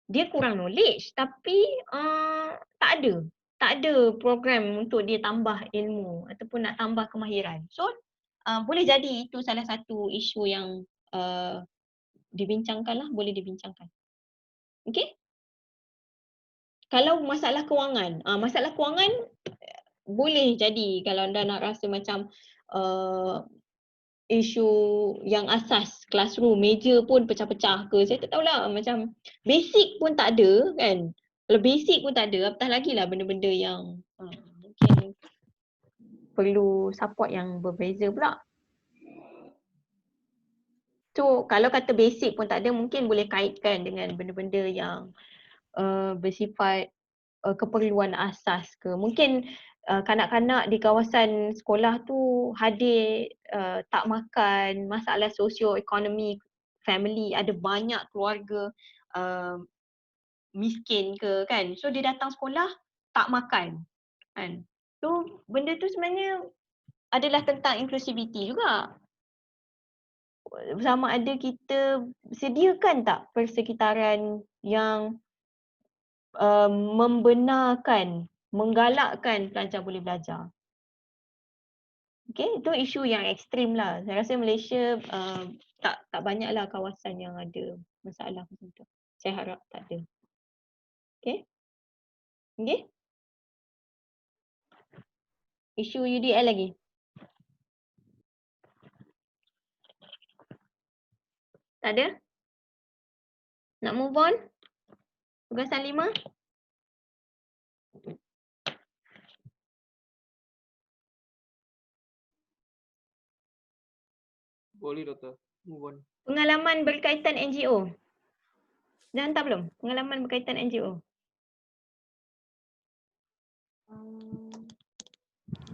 Dia kurang knowledge tapi tak ada program untuk dia tambah ilmu ataupun nak tambah kemahiran. So boleh jadi itu salah satu isu yang dibincangkan lah, boleh dibincangkan. Okay? Kalau masalah kewangan, boleh jadi kalau anda nak rasa macam isu yang asas classroom, meja pun pecah-pecah ke, saya tak tahulah, macam basic pun tak ada kan. Kalau basic pun tak ada, apatah lagi lah benda-benda yang mungkin perlu support yang berbeza pula. So kalau kata basic pun tak ada, mungkin boleh kaitkan dengan benda-benda yang bersifat keperluan asas ke. Mungkin kanak-kanak di kawasan sekolah tu hadir tak makan, masalah sosioekonomi family, ada banyak keluarga miskin ke kan. So dia datang sekolah tak makan kan. So benda tu sebenarnya adalah tentang inclusivity juga. Sama ada kita sediakan tak persekitaran yang membenarkan, menggalakkan pelajar boleh belajar. Okay, itu isu yang ekstrim lah. Saya rasa Malaysia tak banyaklah kawasan yang ada masalah macam tu. Saya harap tak ada. Okay? Okay? Isu UDL lagi? Tak ada? Nak move on? Tugasan 5? Boleh doktor. Move on. Pengalaman berkaitan NGO. Dah hantar belum? Pengalaman berkaitan NGO.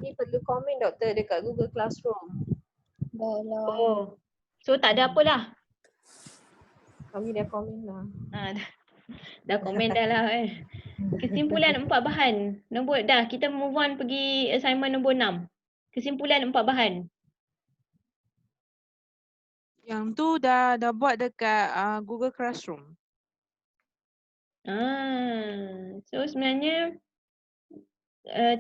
Ni perlu komen doktor dekat Google Classroom. Oh. So tak ada apalah. Kami dah komen lah. Dah komen dah lah Kesimpulan 4 bahan. Nombor dah, kita move on pergi assignment nombor 6. Kesimpulan 4 bahan. Yang tu dah buat dekat Google Classroom. So sebenarnya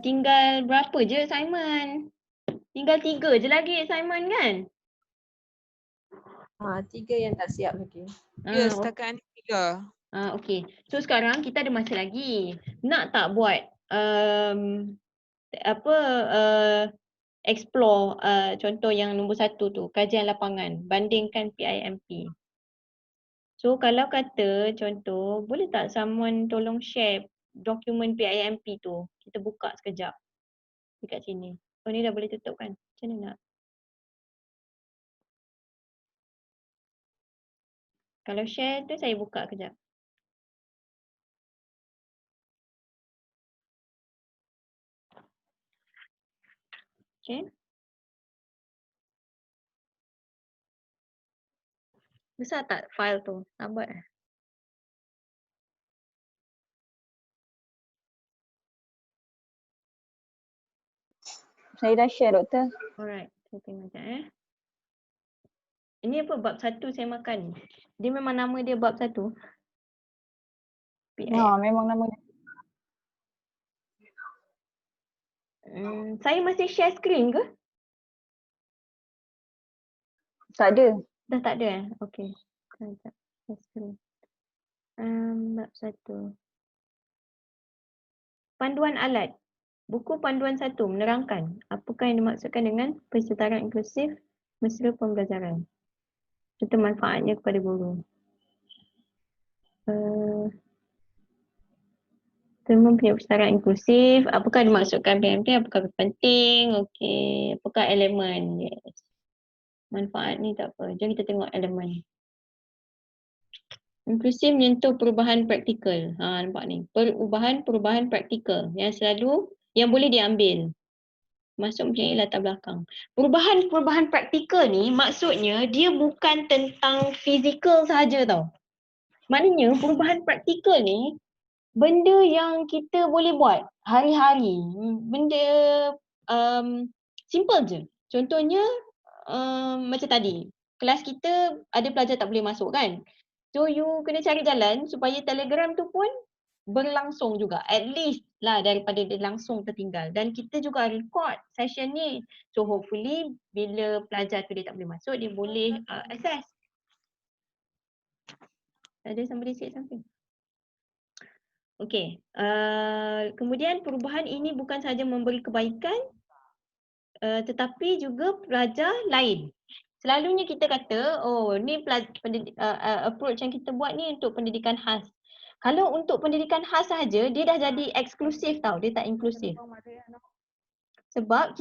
tinggal berapa je assignment? Tinggal 3 je lagi assignment kan? 3 yang tak siap lagi. Ya, setakat ni 3. Okay. So sekarang kita ada masa lagi. Nak tak buat explore contoh yang nombor 1 tu, kajian lapangan, bandingkan PIMP. So kalau kata contoh, boleh tak someone tolong share dokumen PIMP tu? Kita buka sekejap dekat sini. Oh ni dah boleh tutup kan? Macam mana nak? Kalau share tu saya buka kejap. Okay. Besar tak file tu? Lambat eh? Saya dah share doktor. Alright, saya tengok sekejap Ini apa bab 1 saya makan? Dia memang nama dia bab 1? Memang nama dia. Saya masih share screen ke? Tak ada. Dah tak ada eh? Okay. Sekejap. Share screen. Bab 1. Panduan alat. Buku panduan 1 menerangkan apakah yang dimaksudkan dengan persetaraan inklusif mesra pembelajaran serta manfaatnya kepada guru. Terma punya persetaraan inklusif, apakah dimaksudkan PMP, apakah penting, okey, apakah elemen, yes. Manfaat ni tak apa, jom kita tengok elemen. Inklusif menyentuh perubahan praktikal. Nampak ni, perubahan praktikal yang selalu yang boleh diambil. Masuk mempunyai latar belakang. Perubahan praktikal ni maksudnya dia bukan tentang fizikal sahaja tau. Maknanya perubahan praktikal ni benda yang kita boleh buat hari-hari. Benda simple je. Contohnya macam tadi, kelas kita ada pelajar tak boleh masuk kan. So you kena cari jalan supaya Telegram tu pun berlangsung juga. At least lah daripada dia langsung tertinggal. Dan kita juga record session ni. So hopefully bila pelajar tu dia tak boleh masuk, dia boleh access. Ada somebody say something? Okay. Kemudian perubahan ini bukan sahaja memberi kebaikan tetapi juga pelajar lain. Selalunya kita kata, oh ni approach yang kita buat ni untuk pendidikan khas. Kalau untuk pendidikan khas sahaja, dia dah jadi eksklusif tau, dia tak inklusif. Sebab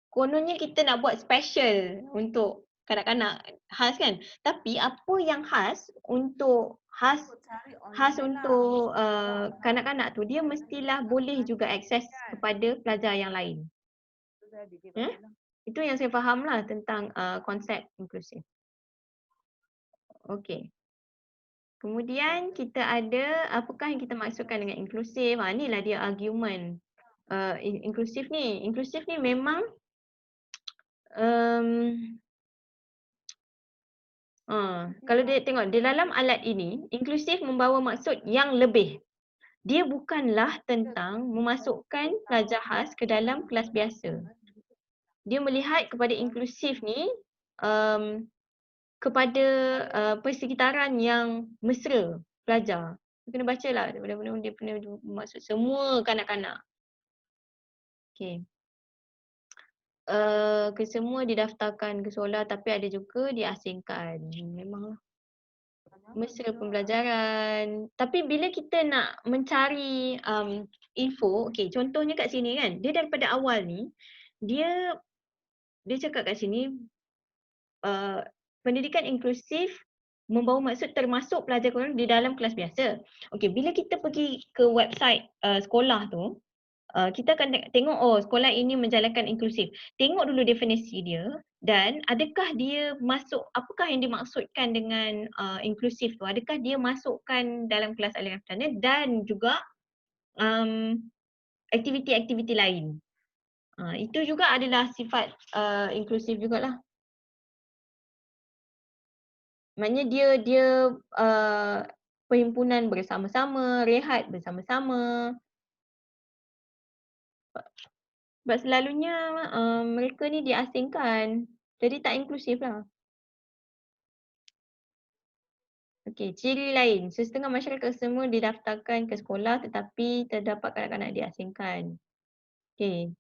kononnya kita nak buat special untuk kanak-kanak khas kan. Tapi apa yang khas untuk kanak-kanak tu, dia mestilah boleh juga akses kepada pelajar yang lain. Itu yang saya faham lah tentang konsep inklusif. Okey. Kemudian kita ada apakah yang kita maksudkan dengan inklusif. Inilah dia argument inklusif ni. Inklusif ni memang kalau dia tengok di dalam alat ini, inklusif membawa maksud yang lebih. Dia bukanlah tentang memasukkan pelajar khas ke dalam kelas biasa. Dia melihat kepada inklusif ni kepada persekitaran yang mesra pelajar. Dia kena baca lah, dia kena maksud semua kanak-kanak. Okay. Kesemua didaftarkan ke sekolah tapi ada juga diasingkan. Memanglah mesra pembelajaran. Tapi bila kita nak mencari info, okay, contohnya kat sini kan, dia daripada awal ni, dia cakap kat sini, pendidikan inklusif membawa maksud termasuk pelajar kurang di dalam kelas biasa. Okey, bila kita pergi ke website sekolah tu, kita akan tengok, oh sekolah ini menjalankan inklusif. Tengok dulu definisi dia dan adakah dia masuk, apakah yang dimaksudkan dengan inklusif tu. Adakah dia masukkan dalam kelas aliran perdana dan juga aktiviti-aktiviti lain. Itu juga adalah sifat inklusif jugalah. Maknanya dia perhimpunan bersama-sama, rehat bersama-sama. Sebab selalunya mereka ni diasingkan. Jadi tak inklusif lah. Okey, ciri lain. Setengah masyarakat semua didaftarkan ke sekolah tetapi terdapat kanak-kanak diasingkan. Okey.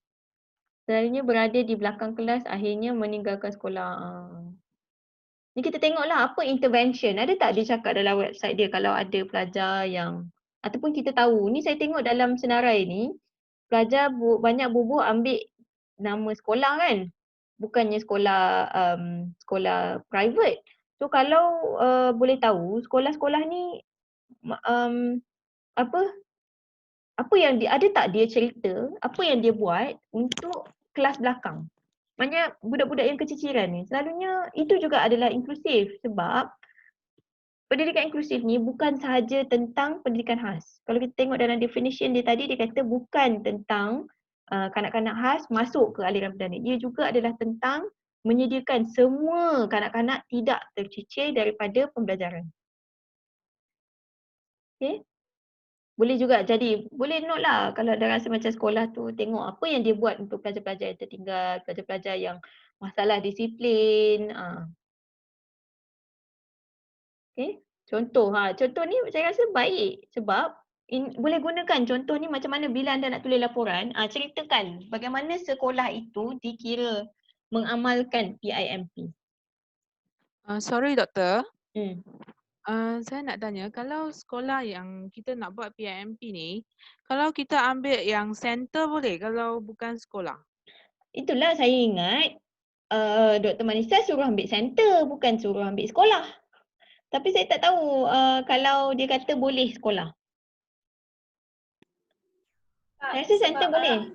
Selalunya berada di belakang kelas akhirnya meninggalkan sekolah. Ni kita tengoklah apa intervention. Ada tak dia cakap dalam website dia kalau ada pelajar yang, ataupun kita tahu. Ni saya tengok dalam senarai ni, pelajar banyak bubuh ambil nama sekolah kan. Bukannya sekolah private. So kalau boleh tahu sekolah-sekolah ni apa yang ada tak dia cerita, apa yang dia buat untuk kelas belakang. Maknanya budak-budak yang keciciran ni selalunya itu juga adalah inklusif sebab pendidikan inklusif ni bukan sahaja tentang pendidikan khas. Kalau kita tengok dalam definition dia tadi, dia kata bukan tentang kanak-kanak khas masuk ke aliran perdana. Dia juga adalah tentang menyediakan semua kanak-kanak tidak tercicir daripada pembelajaran. Okay? Boleh juga jadi, boleh note lah kalau ada rasa macam sekolah tu tengok apa yang dia buat untuk pelajar-pelajar yang tertinggal, pelajar-pelajar yang masalah disiplin. Okay, contoh ni saya rasa baik sebab boleh gunakan contoh ni macam mana bila anda nak tulis laporan, ceritakan bagaimana sekolah itu dikira mengamalkan PIMP. Sorry doktor. Saya nak tanya, kalau sekolah yang kita nak buat PIMP ni, kalau kita ambil yang center boleh kalau bukan sekolah? Itulah saya ingat Dr. Manisa suruh ambil center, bukan suruh ambil sekolah. Tapi saya tak tahu kalau dia kata boleh sekolah. Saya rasa center boleh.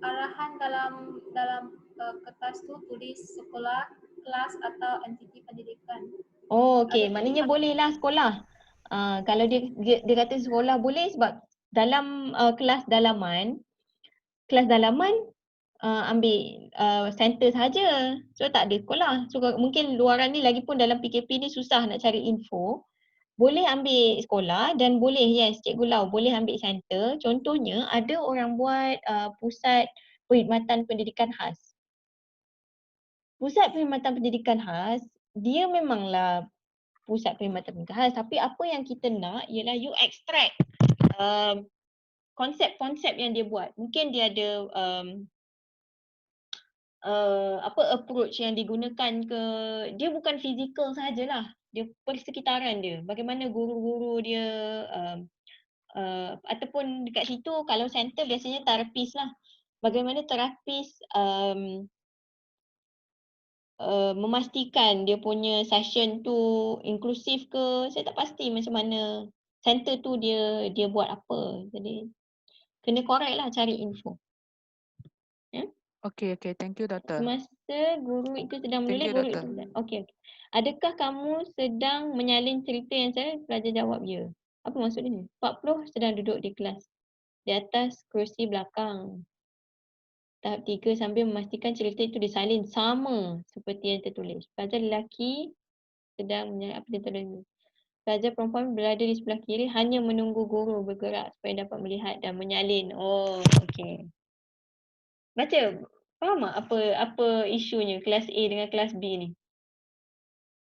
Arahan dalam kertas tu tulis sekolah, kelas atau entiti pendidikan. Oh, okey. Maknanya bolehlah sekolah. Kalau dia kata sekolah boleh sebab dalam kelas dalaman ambil center sahaja. So tak ada sekolah. So mungkin luaran ni lagipun dalam PKP ni susah nak cari info. boleh ambil sekolah dan boleh, yes, Cikgu Lau boleh ambil center. Contohnya ada orang buat pusat perkhidmatan pendidikan khas. Pusat perkhidmatan pendidikan khas, dia memanglah pusat perkhidmatan pendidikan khas, tapi apa yang kita nak ialah you extract konsep-konsep yang dia buat. Mungkin dia ada approach yang digunakan ke, dia bukan fizikal sahajalah, dia persekitaran dia. Bagaimana guru-guru dia ataupun dekat situ kalau center biasanya terapis lah. Bagaimana terapis memastikan dia punya session tu inklusif ke, saya tak pasti macam mana center tu dia buat apa. Jadi kena correct lah cari info. Okay, thank you doktor. Semasa guru itu sedang Thank menulis, you, guru doktor. itu sedang, okey. Adakah kamu sedang menyalin cerita yang saya? Pelajar jawab ya. Apa maksudnya? 40 sedang duduk di kelas di atas kerusi belakang. Tahap 3 sambil memastikan cerita itu disalin sama seperti yang tertulis. Pelajar lelaki sedang menyalin apa yang tertulis. Pelajar perempuan berada di sebelah kiri hanya menunggu guru bergerak supaya dapat melihat dan menyalin. Oh, okey. Baca, faham tak apa isunya kelas A dengan kelas B ni?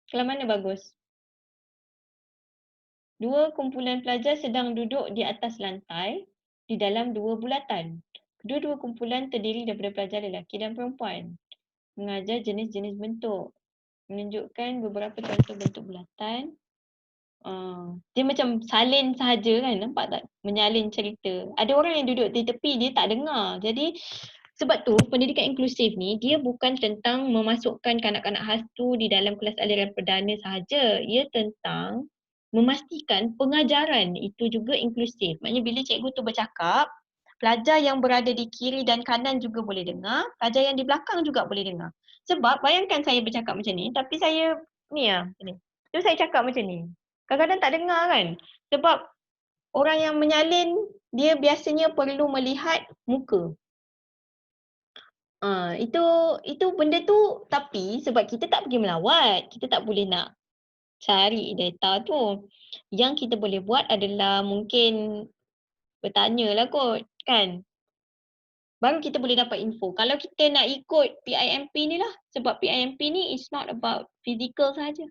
Kelas mana bagus? Dua kumpulan pelajar sedang duduk di atas lantai di dalam dua bulatan. Kedua-dua kumpulan terdiri daripada pelajar lelaki dan perempuan. Mengajar jenis-jenis bentuk. Menunjukkan beberapa contoh bentuk bulatan. Dia macam salin sahaja kan, nampak tak? Menyalin cerita. Ada orang yang duduk di tepi, dia tak dengar. Jadi sebab tu pendidikan inklusif ni dia bukan tentang memasukkan kanak-kanak khas tu di dalam kelas aliran perdana sahaja. Ia tentang memastikan pengajaran itu juga inklusif. Maknanya bila cikgu tu bercakap, pelajar yang berada di kiri dan kanan juga boleh dengar, pelajar yang di belakang juga boleh dengar. Sebab bayangkan saya bercakap macam ni, tapi saya ni lah, ni. Terus saya cakap macam ni. Kadang-kadang tak dengar kan. Sebab orang yang menyalin, dia biasanya perlu melihat muka. Itu benda tu, tapi sebab kita tak pergi melawat, kita tak boleh nak cari data tu. Yang kita boleh buat adalah mungkin bertanya lah kot, kan? Baru kita boleh dapat info. Kalau kita nak ikut PIMP ni lah, sebab PIMP ni is not about physical saja.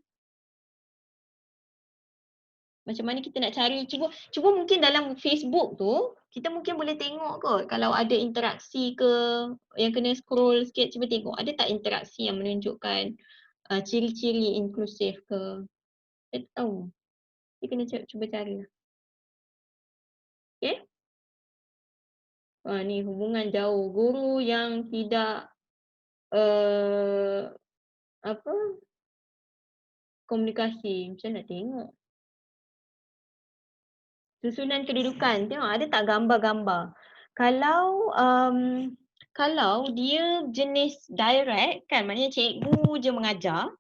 Macam mana kita nak cari, cuba mungkin dalam Facebook tu, kita mungkin boleh tengok kot kalau ada interaksi ke, yang kena scroll sikit, cuba tengok ada tak interaksi yang menunjukkan ciri-ciri inklusif ke. Saya tak tahu. Kita kena cuba cari lah. Okay? Ni hubungan jauh. Guru yang tidak komunikasi. Macam nak tengok. Susunan kedudukan. Tengok ada tak gambar-gambar. Kalau dia jenis direct kan, maknanya cikgu je mengajar,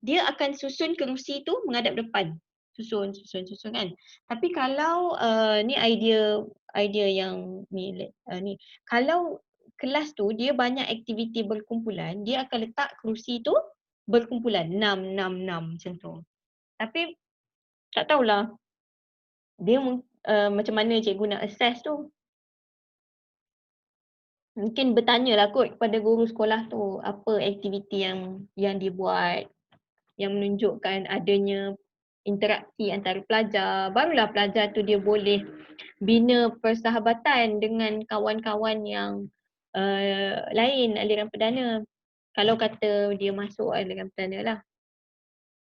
dia akan susun kerusi tu menghadap depan. Susun kan. Tapi kalau ni idea yang ni. Kalau kelas tu dia banyak aktiviti berkumpulan, dia akan letak kerusi tu berkumpulan 6 macam tu. Tapi tak tahulah dia macam mana cikgu nak assess tu. Mungkin bertanyalah kot kepada guru sekolah tu apa aktiviti yang dibuat yang menunjukkan adanya interaksi antara pelajar. Barulah pelajar tu dia boleh bina persahabatan dengan kawan-kawan yang lain aliran perdana. Kalau kata dia masuk aliran perdana lah.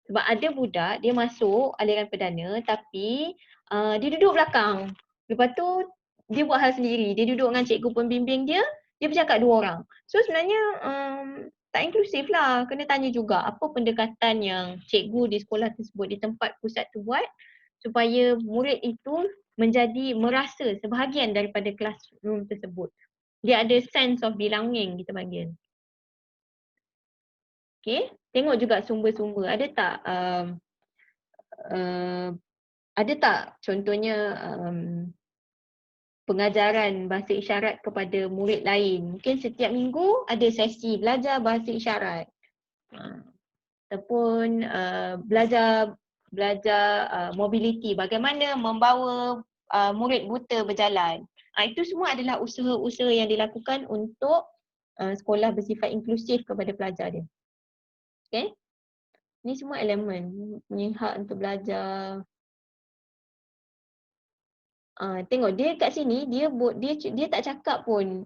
Sebab ada budak dia masuk aliran perdana tapi dia duduk belakang. Lepas tu dia buat hal sendiri. Dia duduk dengan cikgu pembimbing dia bercakap 2 orang. So sebenarnya tak inklusif lah. Kena tanya juga apa pendekatan yang cikgu di sekolah tersebut, di tempat pusat tu buat supaya murid itu merasa sebahagian daripada classroom tersebut. Dia ada sense of belonging kita panggil. Okay, tengok juga sumber-sumber. Ada tak contohnya pengajaran bahasa isyarat kepada murid lain. Mungkin setiap minggu ada sesi belajar bahasa isyarat. Ataupun belajar belajar mobility, bagaimana membawa murid buta berjalan. Itu semua adalah usaha-usaha yang dilakukan untuk sekolah bersifat inklusif kepada pelajar dia. Okay? Ni semua elemen punya hak untuk belajar. Tengok dia kat sini dia tak cakap pun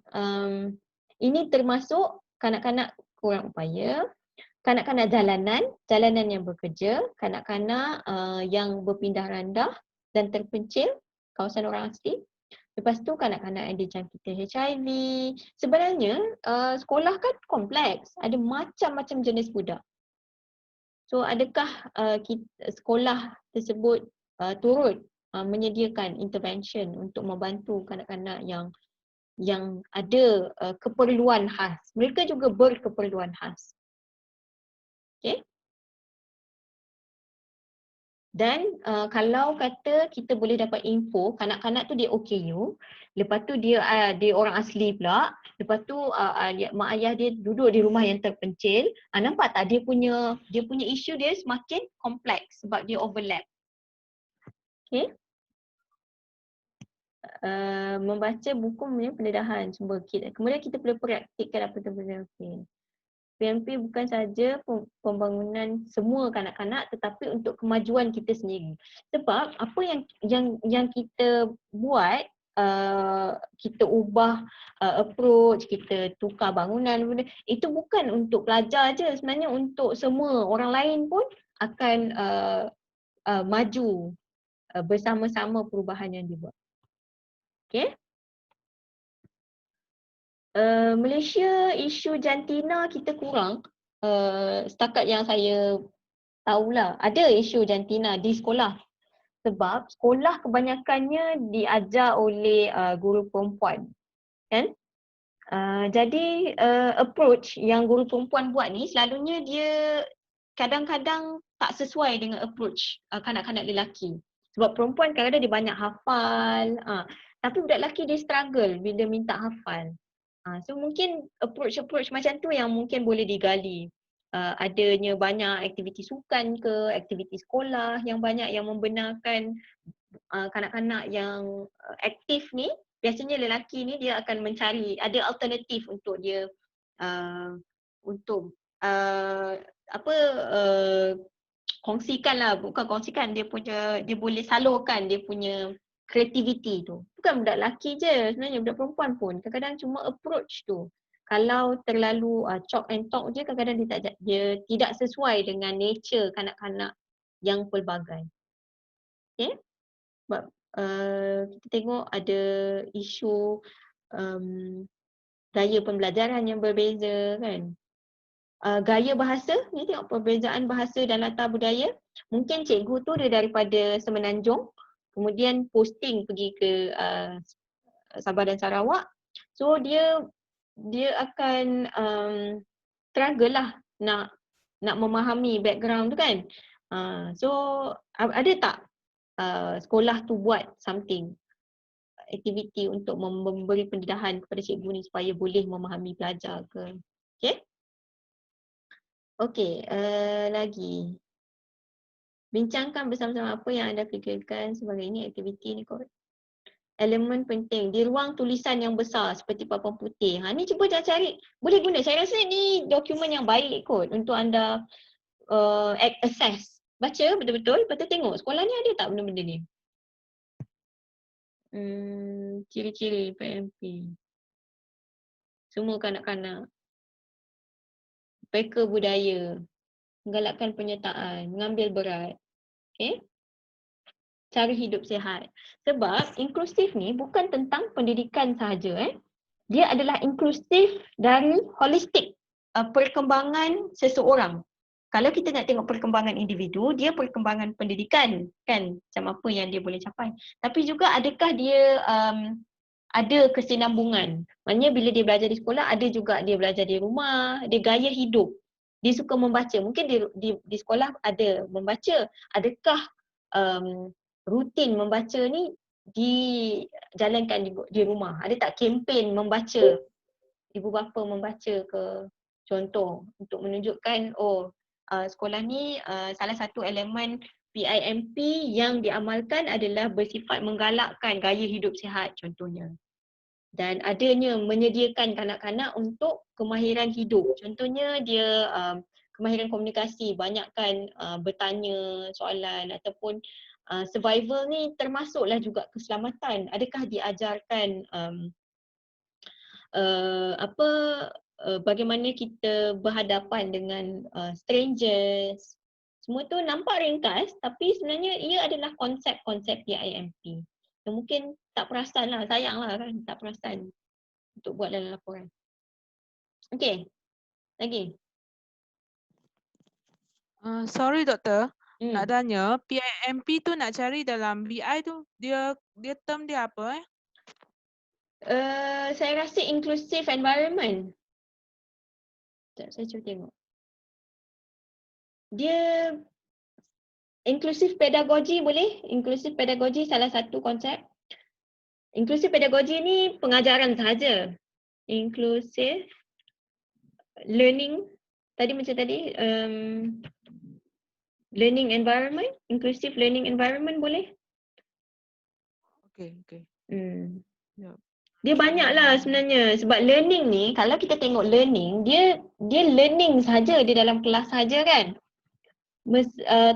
ini termasuk kanak-kanak kurang upaya, kanak-kanak jalanan yang bekerja, kanak-kanak yang berpindah randah dan terpencil, kawasan orang asli. Lepas tu kanak-kanak yang dijangkiti HIV. Sebenarnya sekolah kan kompleks, ada macam-macam jenis budak. So adakah sekolah tersebut turut menyediakan intervention untuk membantu kanak-kanak yang ada keperluan khas. Mereka juga berkeperluan khas. Okay? Dan kalau kata kita boleh dapat info, kanak-kanak tu dia OKU, lepas tu dia orang asli pula, lepas tu mak ayah dia duduk di rumah yang terpencil, nampak tak dia punya isu dia semakin kompleks sebab dia overlap. Okay? Membaca buku punya pendedahan sumber kit. Kemudian kita perlu praktikkan apa tu PMP. PMP bukan saja pembangunan semua kanak-kanak tetapi untuk kemajuan kita sendiri. Sebab apa yang kita buat, kita ubah approach, kita tukar bangunan, itu bukan untuk pelajar je, sebenarnya untuk semua orang lain pun akan maju bersama-sama perubahan yang dibuat. Okay. Malaysia isu jantina kita kurang. Setakat yang saya tahulah ada isu jantina di sekolah. Sebab sekolah kebanyakannya diajar oleh guru perempuan. Kan? Jadi approach yang guru perempuan buat ni selalunya dia kadang-kadang tak sesuai dengan approach kanak-kanak lelaki. Sebab perempuan kadang-kadang dia banyak hafal. Tapi budak lelaki dia struggle bila minta hafal. So mungkin approach macam tu yang mungkin boleh digali. Adanya banyak aktiviti sukan ke, aktiviti sekolah yang banyak yang membenarkan kanak-kanak yang aktif ni, biasanya lelaki ni dia akan mencari, ada alternatif untuk dia kongsikan lah, bukan kongsikan, dia boleh salurkan dia punya kreativiti tu. Bukan budak lelaki je, sebenarnya budak perempuan pun kadang-kadang cuma approach tu. Kalau terlalu chalk and talk je, kadang-kadang dia tidak sesuai dengan nature kanak-kanak yang pelbagai. Okay? Sebab kita tengok ada isu gaya pembelajaran yang berbeza kan. Gaya bahasa, ni tengok perbezaan bahasa dan latar budaya. Mungkin cikgu tu dia daripada Semenanjung, kemudian posting pergi ke Sabah dan Sarawak. So dia akan struggle lah nak memahami background tu kan. So ada tak sekolah tu buat something, aktiviti untuk memberi pendedahan kepada cikgu ni supaya boleh memahami pelajar ke. Okay? Okey, lagi. Bincangkan bersama-sama apa yang anda fikirkan sebagai ini aktiviti ni kot. Elemen penting di ruang tulisan yang besar seperti papan putih. Ni cuba cari, boleh guna. Saya rasa ni dokumen yang baik kot untuk anda assess. Baca betul-betul, lepas tu tengok sekolah ni ada tak benda-benda ni. Ciri-ciri PMP. Semua kanak-kanak. Reka budaya, menggalakkan penyertaan, mengambil berat. Okay? Cara hidup sihat. Sebab inklusif ni bukan tentang pendidikan sahaja. Dia adalah inklusif dari holistik perkembangan seseorang. Kalau kita nak tengok perkembangan individu, dia perkembangan pendidikan kan, macam apa yang dia boleh capai. Tapi juga adakah dia ada kesinambungan. Maknanya bila dia belajar di sekolah, ada juga dia belajar di rumah, dia gaya hidup. Dia suka membaca. Mungkin di sekolah ada membaca. Adakah rutin membaca ni dijalankan di rumah? Ada tak kempen membaca? Ibu bapa membaca ke? Contoh untuk menunjukkan sekolah ni salah satu elemen PIMP yang diamalkan adalah bersifat menggalakkan gaya hidup sihat contohnya. Dan adanya menyediakan kanak-kanak untuk kemahiran hidup. Contohnya dia kemahiran komunikasi, banyakkan bertanya soalan ataupun survival ni termasuklah juga keselamatan. Adakah diajarkan bagaimana kita berhadapan dengan strangers. Semua tu nampak ringkas tapi sebenarnya ia adalah konsep-konsep PIMP. Yang mungkin tak perasan lah, sayang lah kan, tak perasan untuk buat dalam laporan. Okey, lagi. Sorry doktor, nak tanya PIMP tu nak cari dalam BI tu dia term dia apa Saya rasa inclusive environment. Sekejap, saya cuba tengok. Dia inclusive pedagogy boleh? Inclusive pedagogy salah satu konsep. Inclusive pedagogy ni pengajaran sahaja. Inclusive learning, tadi macam tadi, learning environment, inclusive learning environment boleh? Okay. Yep. Dia banyak lah sebenarnya sebab learning ni, kalau kita tengok learning, dia learning saja di dalam kelas saja kan.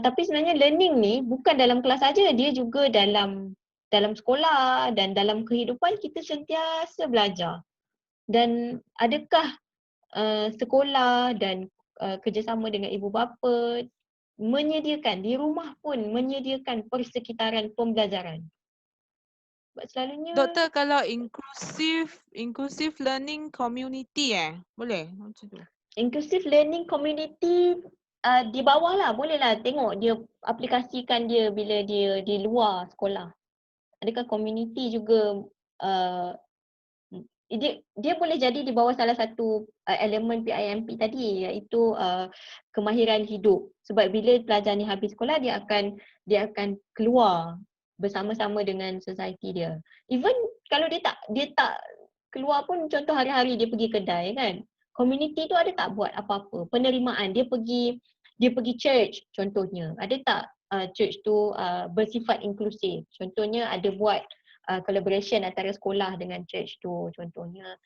Tapi sebenarnya learning ni bukan dalam kelas saja, dia juga dalam sekolah dan dalam kehidupan kita sentiasa belajar. Dan adakah sekolah dan kerjasama dengan ibu bapa menyediakan, di rumah pun menyediakan persekitaran pembelajaran? Sebab selalunya Doktor, kalau inclusive learning community boleh macam tu? Inclusive learning community di bawah lah, boleh lah tengok dia aplikasikan dia bila dia di luar sekolah. Adakah community juga dia boleh jadi di bawah salah satu elemen PIMP tadi, iaitu kemahiran hidup. Sebab bila pelajar ni habis sekolah, dia akan keluar bersama-sama dengan society dia. Even kalau dia tak keluar pun, contoh hari-hari dia pergi kedai kan, community tu ada tak buat apa-apa penerimaan, dia pergi church contohnya, ada tak church tu bersifat inklusif, contohnya ada buat collaboration antara sekolah dengan church tu, contohnya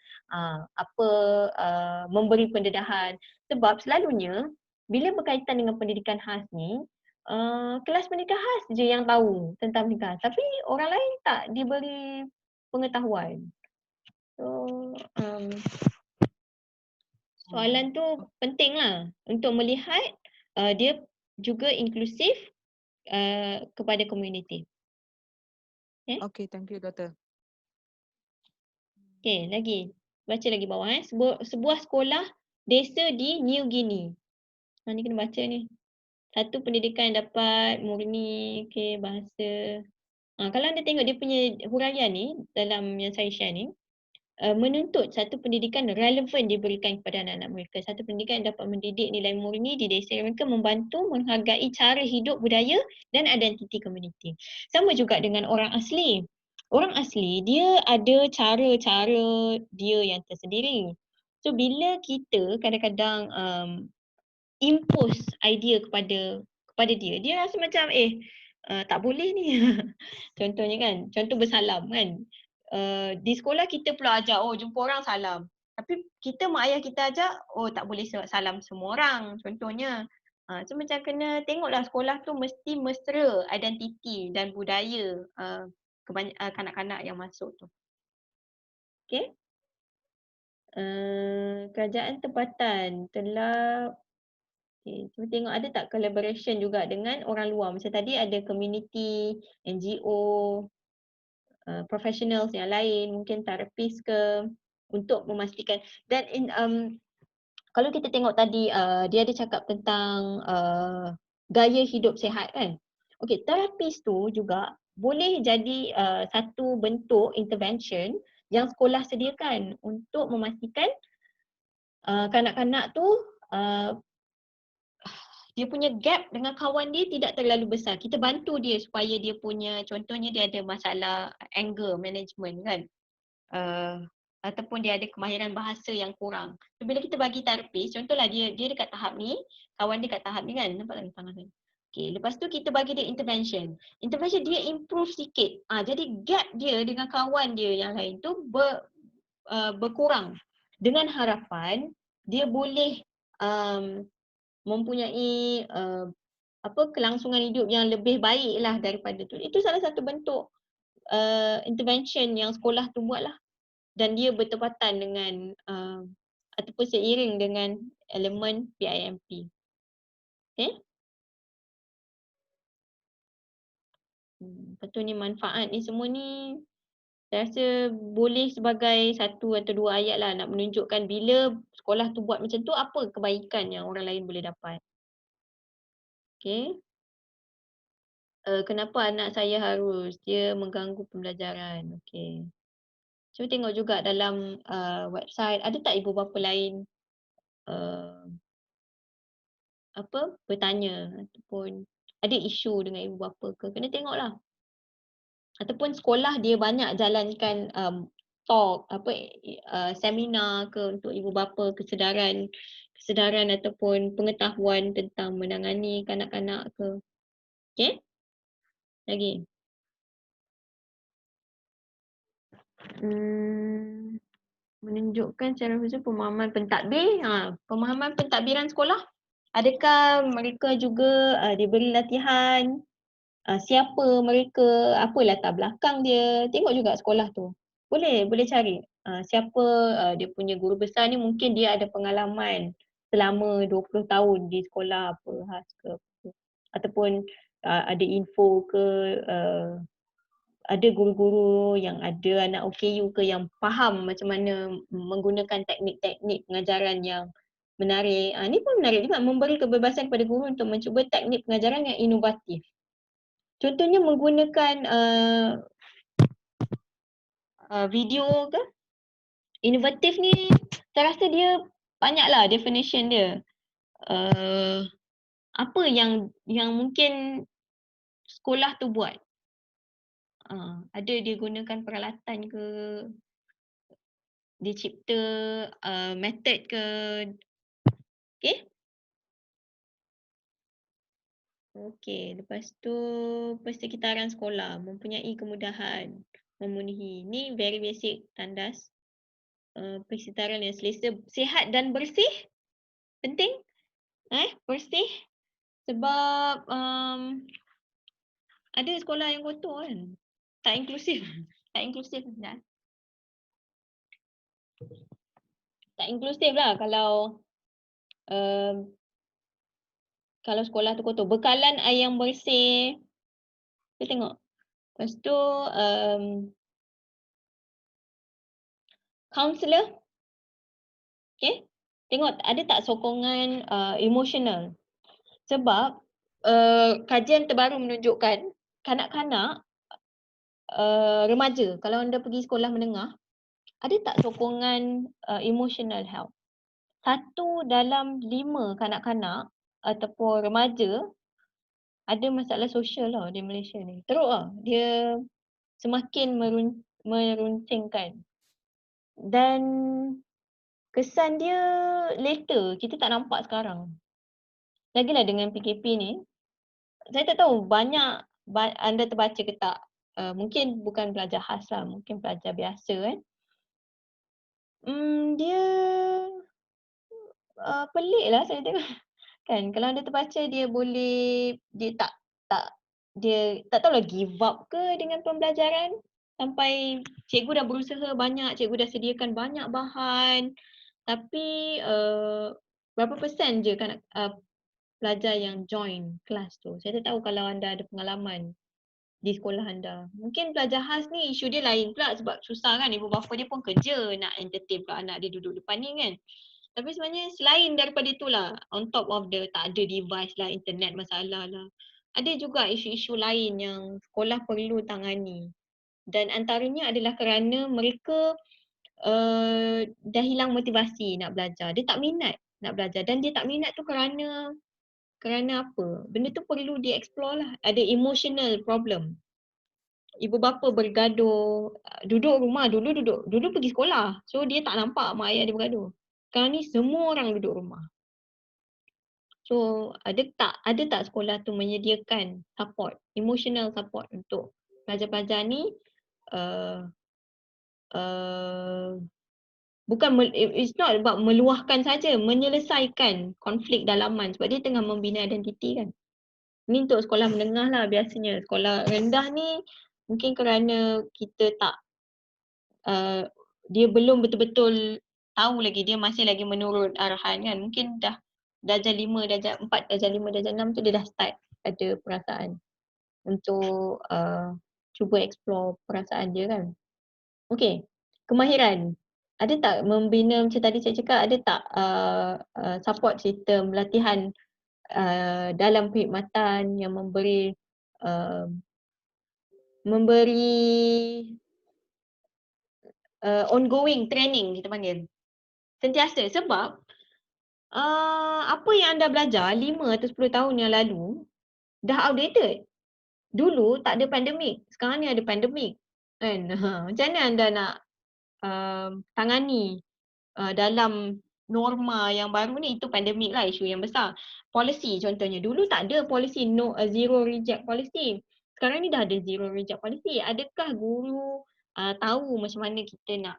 memberi pendedahan. Sebab selalunya bila berkaitan dengan pendidikan khas ni, kelas pendidikan khas je yang tahu tentang pendidikan khas, tapi orang lain tak diberi pengetahuan. So soalan tu penting lah untuk melihat dia juga inklusif kepada komuniti. Okay, thank you doktor. Okay, lagi. Baca lagi bawah. Sebuah sekolah desa di New Guinea. Ni kena baca ni. Satu pendidikan yang dapat murni, okay, bahasa. Kalau anda tengok dia punya huraian ni, dalam yang saya share ni, menuntut satu pendidikan relevan diberikan kepada anak-anak mereka. Satu pendidikan yang dapat mendidik nilai murni di desa mereka, membantu menghargai cara hidup, budaya dan identiti komuniti. Sama juga dengan orang asli. Orang asli dia ada cara-cara dia yang tersendiri. So bila kita kadang-kadang impose idea kepada dia rasa macam tak boleh ni. Contohnya kan, contoh bersalam kan. Di sekolah kita pula ajar, jumpa orang salam. Tapi kita mak ayah kita ajar, tak boleh salam semua orang contohnya. So macam kena tengoklah sekolah tu mesti mesra identiti dan budaya kanak-kanak yang masuk tu. Okay. Kerajaan tempatan telah cuba tengok ada tak collaboration juga dengan orang luar. Macam tadi ada community, NGO, professionals yang lain, mungkin terapis ke, untuk memastikan. Dan kalau kita tengok tadi dia ada cakap tentang gaya hidup sihat kan. Okey, terapis tu juga boleh jadi satu bentuk intervention yang sekolah sediakan untuk memastikan kanak-kanak tu dia punya gap dengan kawan dia tidak terlalu besar. Kita bantu dia supaya dia punya, contohnya dia ada masalah anger management kan. Ataupun dia ada kemahiran bahasa yang kurang. So, bila kita bagi terapis, contohlah dia dekat tahap ni, kawan dia kat tahap ni kan, nampak tak tangan saya? Okay, lepas tu kita bagi dia intervention. Intervention dia improve sikit. Jadi gap dia dengan kawan dia yang lain tu berkurang. Dengan harapan dia boleh mempunyai kelangsungan hidup yang lebih baik lah daripada tu. Itu salah satu bentuk intervention yang sekolah tu buat lah. Dan dia bertepatan dengan ataupun seiring dengan elemen PIMP. Okay? Lepas tu ni manfaat ni semua ni saya rasa boleh sebagai satu atau dua ayat lah nak menunjukkan bila sekolah tu buat macam tu apa kebaikan yang orang lain boleh dapat. Okay. Kenapa anak saya harus? Dia mengganggu pembelajaran. Okay. Cuba tengok juga dalam website ada tak ibu bapa lain bertanya ataupun ada isu dengan ibu bapa ke? Kena tengoklah. Ataupun sekolah dia banyak jalankan talk, seminar ke untuk ibu bapa, kesedaran ataupun pengetahuan tentang menangani kanak-kanak ke. Okay? Lagi. Menunjukkan secara khusus pemahaman pentadbir. Pemahaman pentadbiran sekolah. Adakah mereka juga diberi latihan? Siapa mereka, apa latar belakang dia, tengok juga sekolah tu. Boleh cari siapa dia punya guru besar ni, mungkin dia ada pengalaman selama 20 tahun di sekolah apa khas ke apa. Ataupun ada info ke ada guru-guru yang ada anak OKU ke yang faham macam mana menggunakan teknik-teknik pengajaran yang menarik. Ni pun menarik juga, memberi kebebasan kepada guru untuk mencuba teknik pengajaran yang inovatif. Contohnya menggunakan video ke. Inovatif ni saya rasa dia banyaklah definition dia. Apa yang mungkin sekolah tu buat. Ada dia gunakan peralatan ke, dia cipta method ke. Okay? Okey, lepas tu persekitaran sekolah mempunyai kemudahan memenuhi. Ni very basic tandas. Persekitaran yang selesa, sihat dan bersih. Penting. Bersih. Sebab ada sekolah yang kotor kan. Tak inklusif. Tak inklusif dah. Tak inklusif lah kalau sekolah tu kotor. Bekalan air yang bersih. Kita tengok. Lepas tu counselor. Okay. Tengok ada tak sokongan emosional. Sebab kajian terbaru menunjukkan kanak-kanak remaja, kalau anda pergi sekolah menengah, ada tak sokongan emotional help? 1 dalam 5 kanak-kanak ataupun remaja ada masalah sosial lah di Malaysia ni. Teruk lah. Dia semakin meruncingkan. Dan kesan dia later, kita tak nampak sekarang. Lagilah dengan PKP ni, saya tak tahu banyak anda terbaca ke tak. Mungkin bukan pelajar khas lah, mungkin pelajar biasa kan. Dia pelik lah saya tengok. Kan kalau anda terbaca dia tak tahulah give up ke dengan pembelajaran. Sampai cikgu dah berusaha banyak, cikgu dah sediakan banyak bahan. Tapi berapa persen je kan pelajar yang join kelas tu. Saya tak tahu kalau anda ada pengalaman di sekolah anda. Mungkin pelajar khas ni isu dia lain pula sebab susah kan, ibu bapa dia pun kerja nak entertain pula anak dia duduk depan ni kan. Tapi sebenarnya selain daripada itulah, on top of the tak ada device lah, internet masalah lah, ada juga isu-isu lain yang sekolah perlu tangani. Dan antaranya adalah kerana mereka dah hilang motivasi nak belajar. Dia tak minat nak belajar dan dia tak minat tu kerana apa? Benda tu perlu di-explore lah. Ada emotional problem. Ibu bapa bergaduh, duduk rumah, dulu pergi sekolah. So dia tak nampak mak ayah dia bergaduh. Sekarang ni semua orang duduk rumah. So ada tak sekolah tu menyediakan support, emotional support untuk pelajar-pelajar ni uh, bukan it's not about meluahkan saja, menyelesaikan konflik dalaman sebab dia tengah membina identiti kan. Ni untuk sekolah menengah lah biasanya. Sekolah rendah ni mungkin kerana kita tak dia belum betul-betul tahu lagi, dia masih lagi menurut arahan kan. Mungkin dah darjah 5, darjah 4, darjah 5, darjah 6 tu dia dah start ada perasaan untuk cuba explore perasaan dia kan. Okay, kemahiran. Ada tak membina macam tadi saya cakap, ada tak support sistem latihan dalam perkhidmatan yang memberi ongoing training kita panggil. Sentiasa sebab apa yang anda belajar 5 atau 10 tahun yang lalu dah outdated. Dulu tak ada pandemik, sekarang ni ada pandemik. Kan? Macam mana anda nak tangani dalam norma yang baru ni? Itu pandemik lah isu yang besar. Policy contohnya, dulu tak ada policy zero reject policy. Sekarang ni dah ada zero reject policy. Adakah guru tahu macam mana kita nak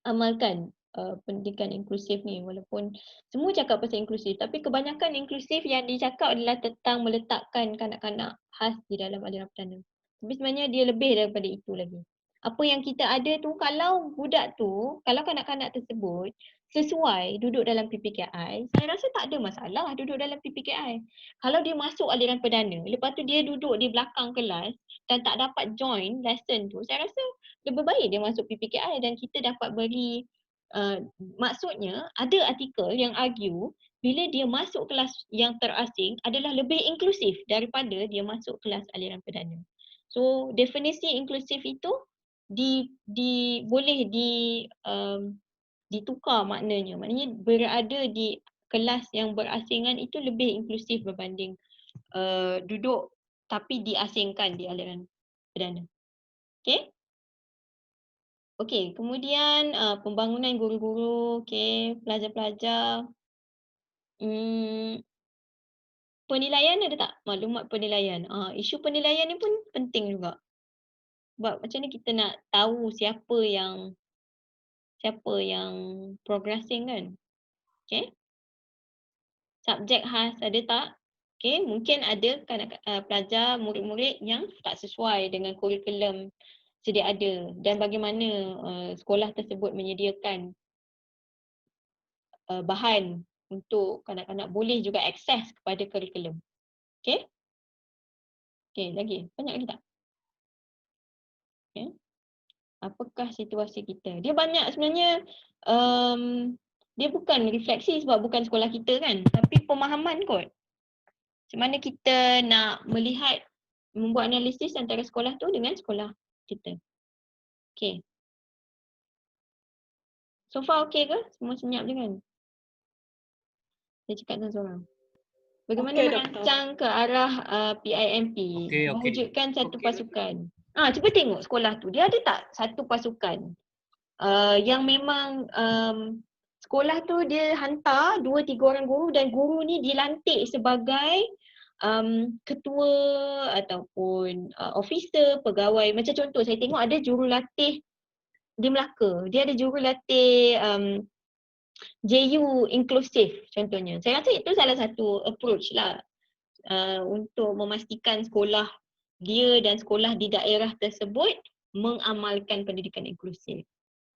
amalkan pendidikan inklusif ni? Walaupun semua cakap pasal inklusif, tapi kebanyakan inklusif yang dicakap adalah tentang meletakkan kanak-kanak khas di dalam aliran perdana. Tapi sebenarnya dia lebih daripada itu lagi. Apa yang kita ada tu, kalau budak tu, kalau kanak-kanak tersebut sesuai duduk dalam PPKI, saya rasa tak ada masalah duduk dalam PPKI. Kalau dia masuk aliran perdana, lepas tu dia duduk di belakang kelas dan tak dapat join lesson tu, saya rasa lebih baik dia masuk PPKI dan kita dapat beri maksudnya ada artikel yang argue bila dia masuk kelas yang terasing adalah lebih inklusif daripada dia masuk kelas aliran perdana. So definisi inklusif itu boleh ditukar maknanya. Maknanya berada di kelas yang berasingan itu lebih inklusif berbanding duduk tapi diasingkan di aliran perdana. Okay? Okey, kemudian pembangunan guru-guru, okey, pelajar-pelajar. Penilaian ada tak? Maklumat penilaian. Isu penilaian ni pun penting juga. Sebab macam ni kita nak tahu siapa yang progressing kan. Okey. Subjek khas ada tak? Okey, mungkin ada pelajar, murid-murid yang tak sesuai dengan kurikulum sedia ada dan bagaimana sekolah tersebut menyediakan bahan untuk kanak-kanak boleh juga akses kepada kurikulum. Okey? Okey, lagi. Banyak lagi tak? Okey. Apakah situasi kita? Dia banyak sebenarnya, dia bukan refleksi sebab bukan sekolah kita kan, tapi pemahaman kot. Macam mana kita nak melihat, membuat analisis antara sekolah tu dengan sekolah kita. Okey. So far okey ke? Semua senyap je kan? Saya cakap seorang-seorang. Bagaimana merancang ke arah PIMP, mewujudkan satu pasukan. Cuba tengok sekolah tu, dia ada tak satu pasukan yang memang sekolah tu dia hantar 2-3 orang guru dan guru ni dilantik sebagai ketua ataupun officer, pegawai. Macam contoh saya tengok ada jurulatih di Melaka, dia ada jurulatih JU inklusif contohnya. Saya rasa itu salah satu approach lah untuk memastikan sekolah dia dan sekolah di daerah tersebut mengamalkan pendidikan inklusif.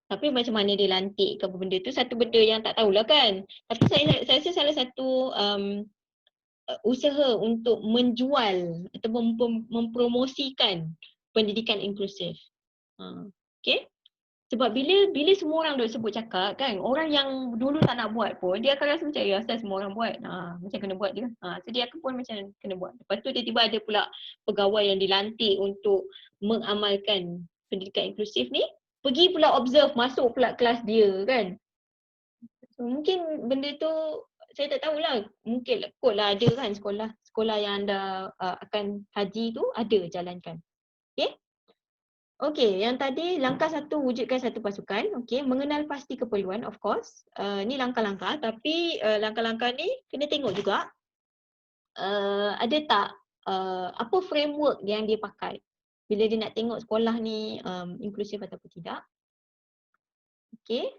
Tapi macam mana dia lantik ke benda tu satu benda yang tak tahulah kan. Tapi saya rasa salah satu usaha untuk menjual atau mempromosikan pendidikan inklusif. Okay? Sebab bila semua orang duk sebut cakap kan, orang yang dulu tak nak buat pun dia akan rasa macam ya asal semua orang buat. Macam kena buat je. So dia pun macam kena buat. Lepas tu tiba-tiba ada pula pegawai yang dilantik untuk mengamalkan pendidikan inklusif ni, pergi pula observe, masuk pula kelas dia kan. So, mungkin benda tu saya tak tahulah, mungkin kot lah ada kan sekolah yang anda akan haji tu ada jalankan. Okay? Okey, yang tadi langkah 1 wujudkan satu pasukan. Okey, mengenal pasti keperluan, of course. Ni langkah-langkah, tapi langkah-langkah ni kena tengok juga ada tak apa framework yang dia pakai bila dia nak tengok sekolah ni inklusif ataupun tidak. Okey,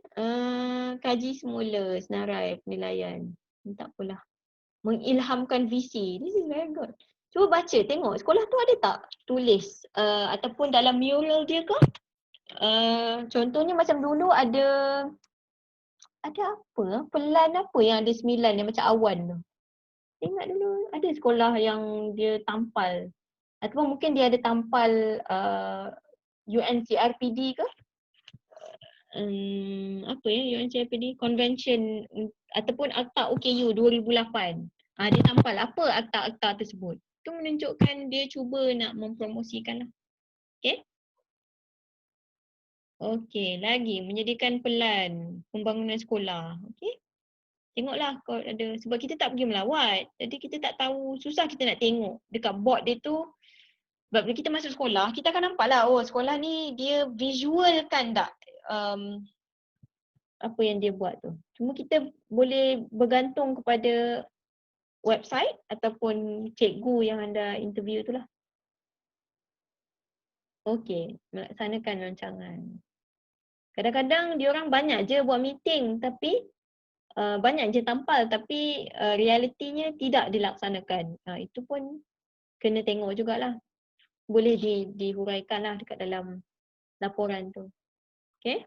kaji semula senarai penilaian. Tak apalah. Mengilhamkan visi. This is very good. Cuba baca, tengok sekolah tu ada tak tulis ataupun dalam mural dia ke? Contohnya macam dulu ada apa? Pelan apa yang ada 9 yang macam awan tu. Ingat dulu ada sekolah yang dia tampal. Ataupun mungkin dia ada tampal UNCRPD ke? Apa ya UNCRPD? Convention ataupun Akta OKU 2008. Dia tampal apa akta-akta tersebut. Itu menunjukkan dia cuba nak mempromosikan lah. Okay? Okey, lagi menyediakan pelan pembangunan sekolah. Okey. Tengoklah kalau ada, sebab kita tak pergi melawat. Jadi kita tak tahu, susah kita nak tengok dekat board dia tu. Sebab bila kita masuk sekolah, kita akan nampak lah, oh sekolah ni dia visualkan tak apa yang dia buat tu. Cuma kita boleh bergantung kepada website ataupun cikgu yang anda interview tu lah. Okey, melaksanakan rancangan. Kadang-kadang diorang banyak je buat meeting tapi banyak je tampal tapi realitinya tidak dilaksanakan. Itu pun kena tengok jugalah. Boleh dihuraikan lah dekat dalam laporan tu. Okay.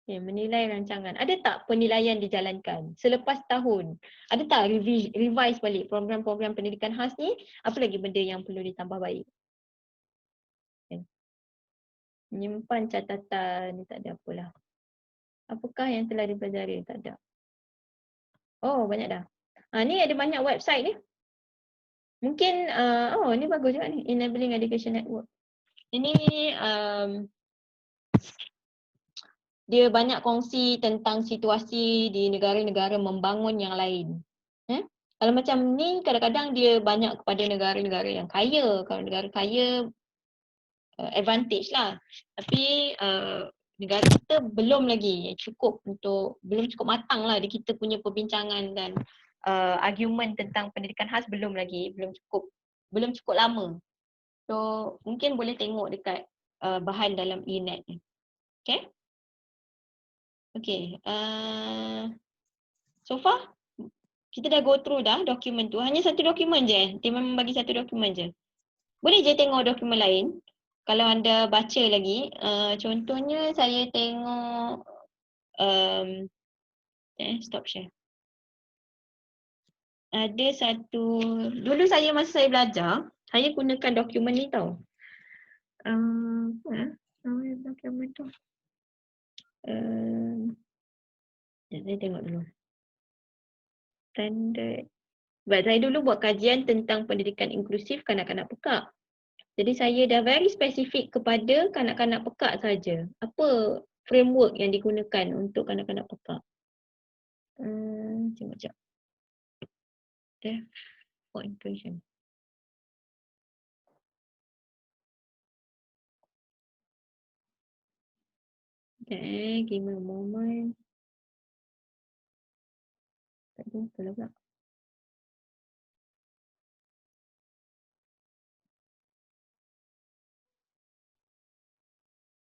Okay, menilai rancangan. Ada tak penilaian dijalankan selepas tahun? Ada tak revise balik program-program pendidikan khas ni? Apa lagi benda yang perlu ditambah baik? Okay. Menyimpan catatan, ni tak ada apalah. Apakah yang telah dipelajari? Tak ada. Oh, banyak dah. Ni ada banyak website ni. Mungkin, ni bagus juga ni. Enabling Education Network. Ini dia banyak kongsi tentang situasi di negara-negara membangun yang lain. Kalau macam ni, kadang-kadang dia banyak kepada negara-negara yang kaya. Kalau negara kaya, advantage lah. Tapi negara kita belum lagi belum cukup matang lah di kita punya perbincangan dan argument tentang pendidikan khas belum cukup lama. So mungkin boleh tengok dekat bahan dalam e-net ni. Okay? Okay. So far kita dah go through dah dokumen tu. Hanya satu dokumen je. Dia memang bagi satu dokumen je. Boleh je tengok dokumen lain. Kalau anda baca lagi. Contohnya saya tengok stop share. Ada satu, dulu masa saya belajar, saya gunakan dokumen ni tau. Dokumen tu. Saya tengok dulu. Standard. Sebab saya dulu buat kajian tentang pendidikan inklusif kanak-kanak pekak. Jadi saya dah very spesifik kepada kanak-kanak pekak saja. Apa framework yang digunakan untuk kanak-kanak pekak? Tengok sekejap. Deaf for inclusion. Okay, give me a moment. Tak jumpa lah pula.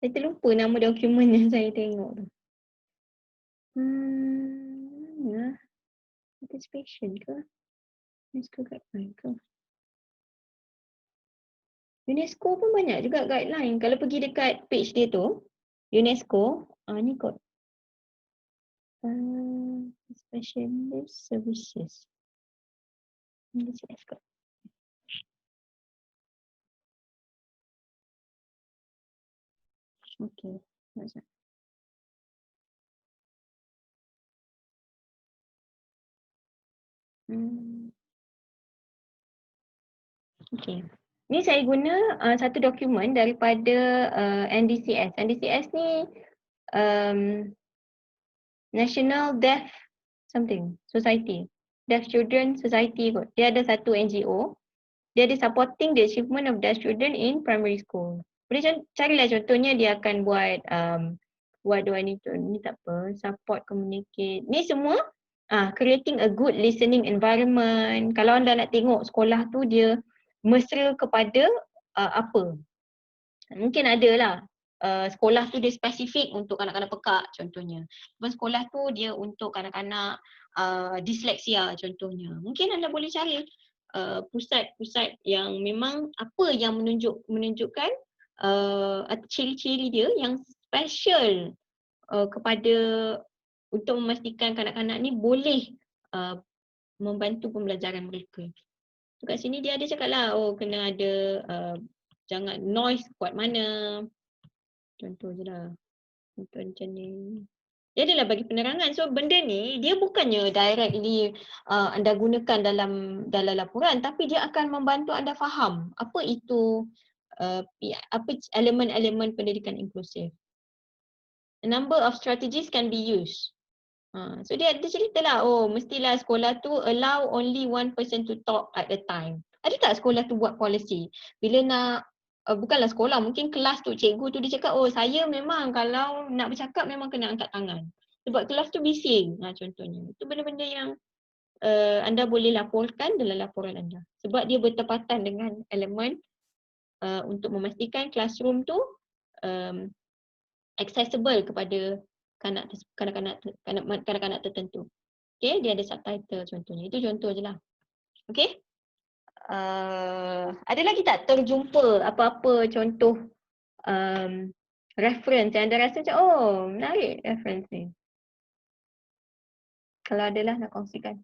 Saya terlupa nama dokumen yang saya tengok tu. Participation ke? UNESCO guideline ke? UNESCO pun banyak juga guideline. Kalau pergi dekat page dia tu, UNESCO, ni kot. Specialist Services. NDCS kot. Okay, macam. Okay. Ni saya guna satu dokumen daripada NDCS. NDCS ni National Deaf something Society. Deaf Children Society kot. Dia ada satu NGO. dia ada supporting the achievement of the student in primary school. Boleh carilah contohnya dia akan buat what do I need to, ni tak apa, support, communicate. Ni semua creating a good listening environment. Kalau anda nak tengok sekolah tu dia mesra kepada apa. Mungkin ada lah sekolah tu dia spesifik untuk kanak-kanak pekak contohnya. Sekolah tu dia untuk kanak-kanak disleksia contohnya. Mungkin anda boleh cari pusat-pusat yang memang apa yang menunjukkan ciri-ciri dia yang special kepada untuk memastikan kanak-kanak ni boleh membantu pembelajaran mereka. So, kat sini dia ada cakap lah, kena ada jangan noise kuat mana. Contoh je lah. Contoh macam ni. Dia adalah bagi penerangan. So benda ni dia bukannya directly anda gunakan dalam laporan, tapi dia akan membantu anda faham apa itu apa elemen-elemen pendidikan inklusif. A number of strategies can be used. So dia cerita lah, mestilah sekolah tu allow only one person to talk at a time. Ada tak sekolah tu buat policy? Bila nak, bukanlah sekolah, mungkin kelas tu, cikgu tu dia cakap, saya memang kalau nak bercakap memang kena angkat tangan. Sebab kelas tu bising, contohnya. Itu benda-benda yang anda boleh laporkan dalam laporan anda. Sebab dia bertepatan dengan elemen untuk memastikan classroom tu accessible kepada kanak-kanak tertentu. Okay, dia ada subtitle contohnya. Itu contoh je lah. Okay. Ada lagi tak terjumpa apa-apa contoh reference yang anda rasa macam, menarik reference ni. Kalau ada lah nak kongsikan.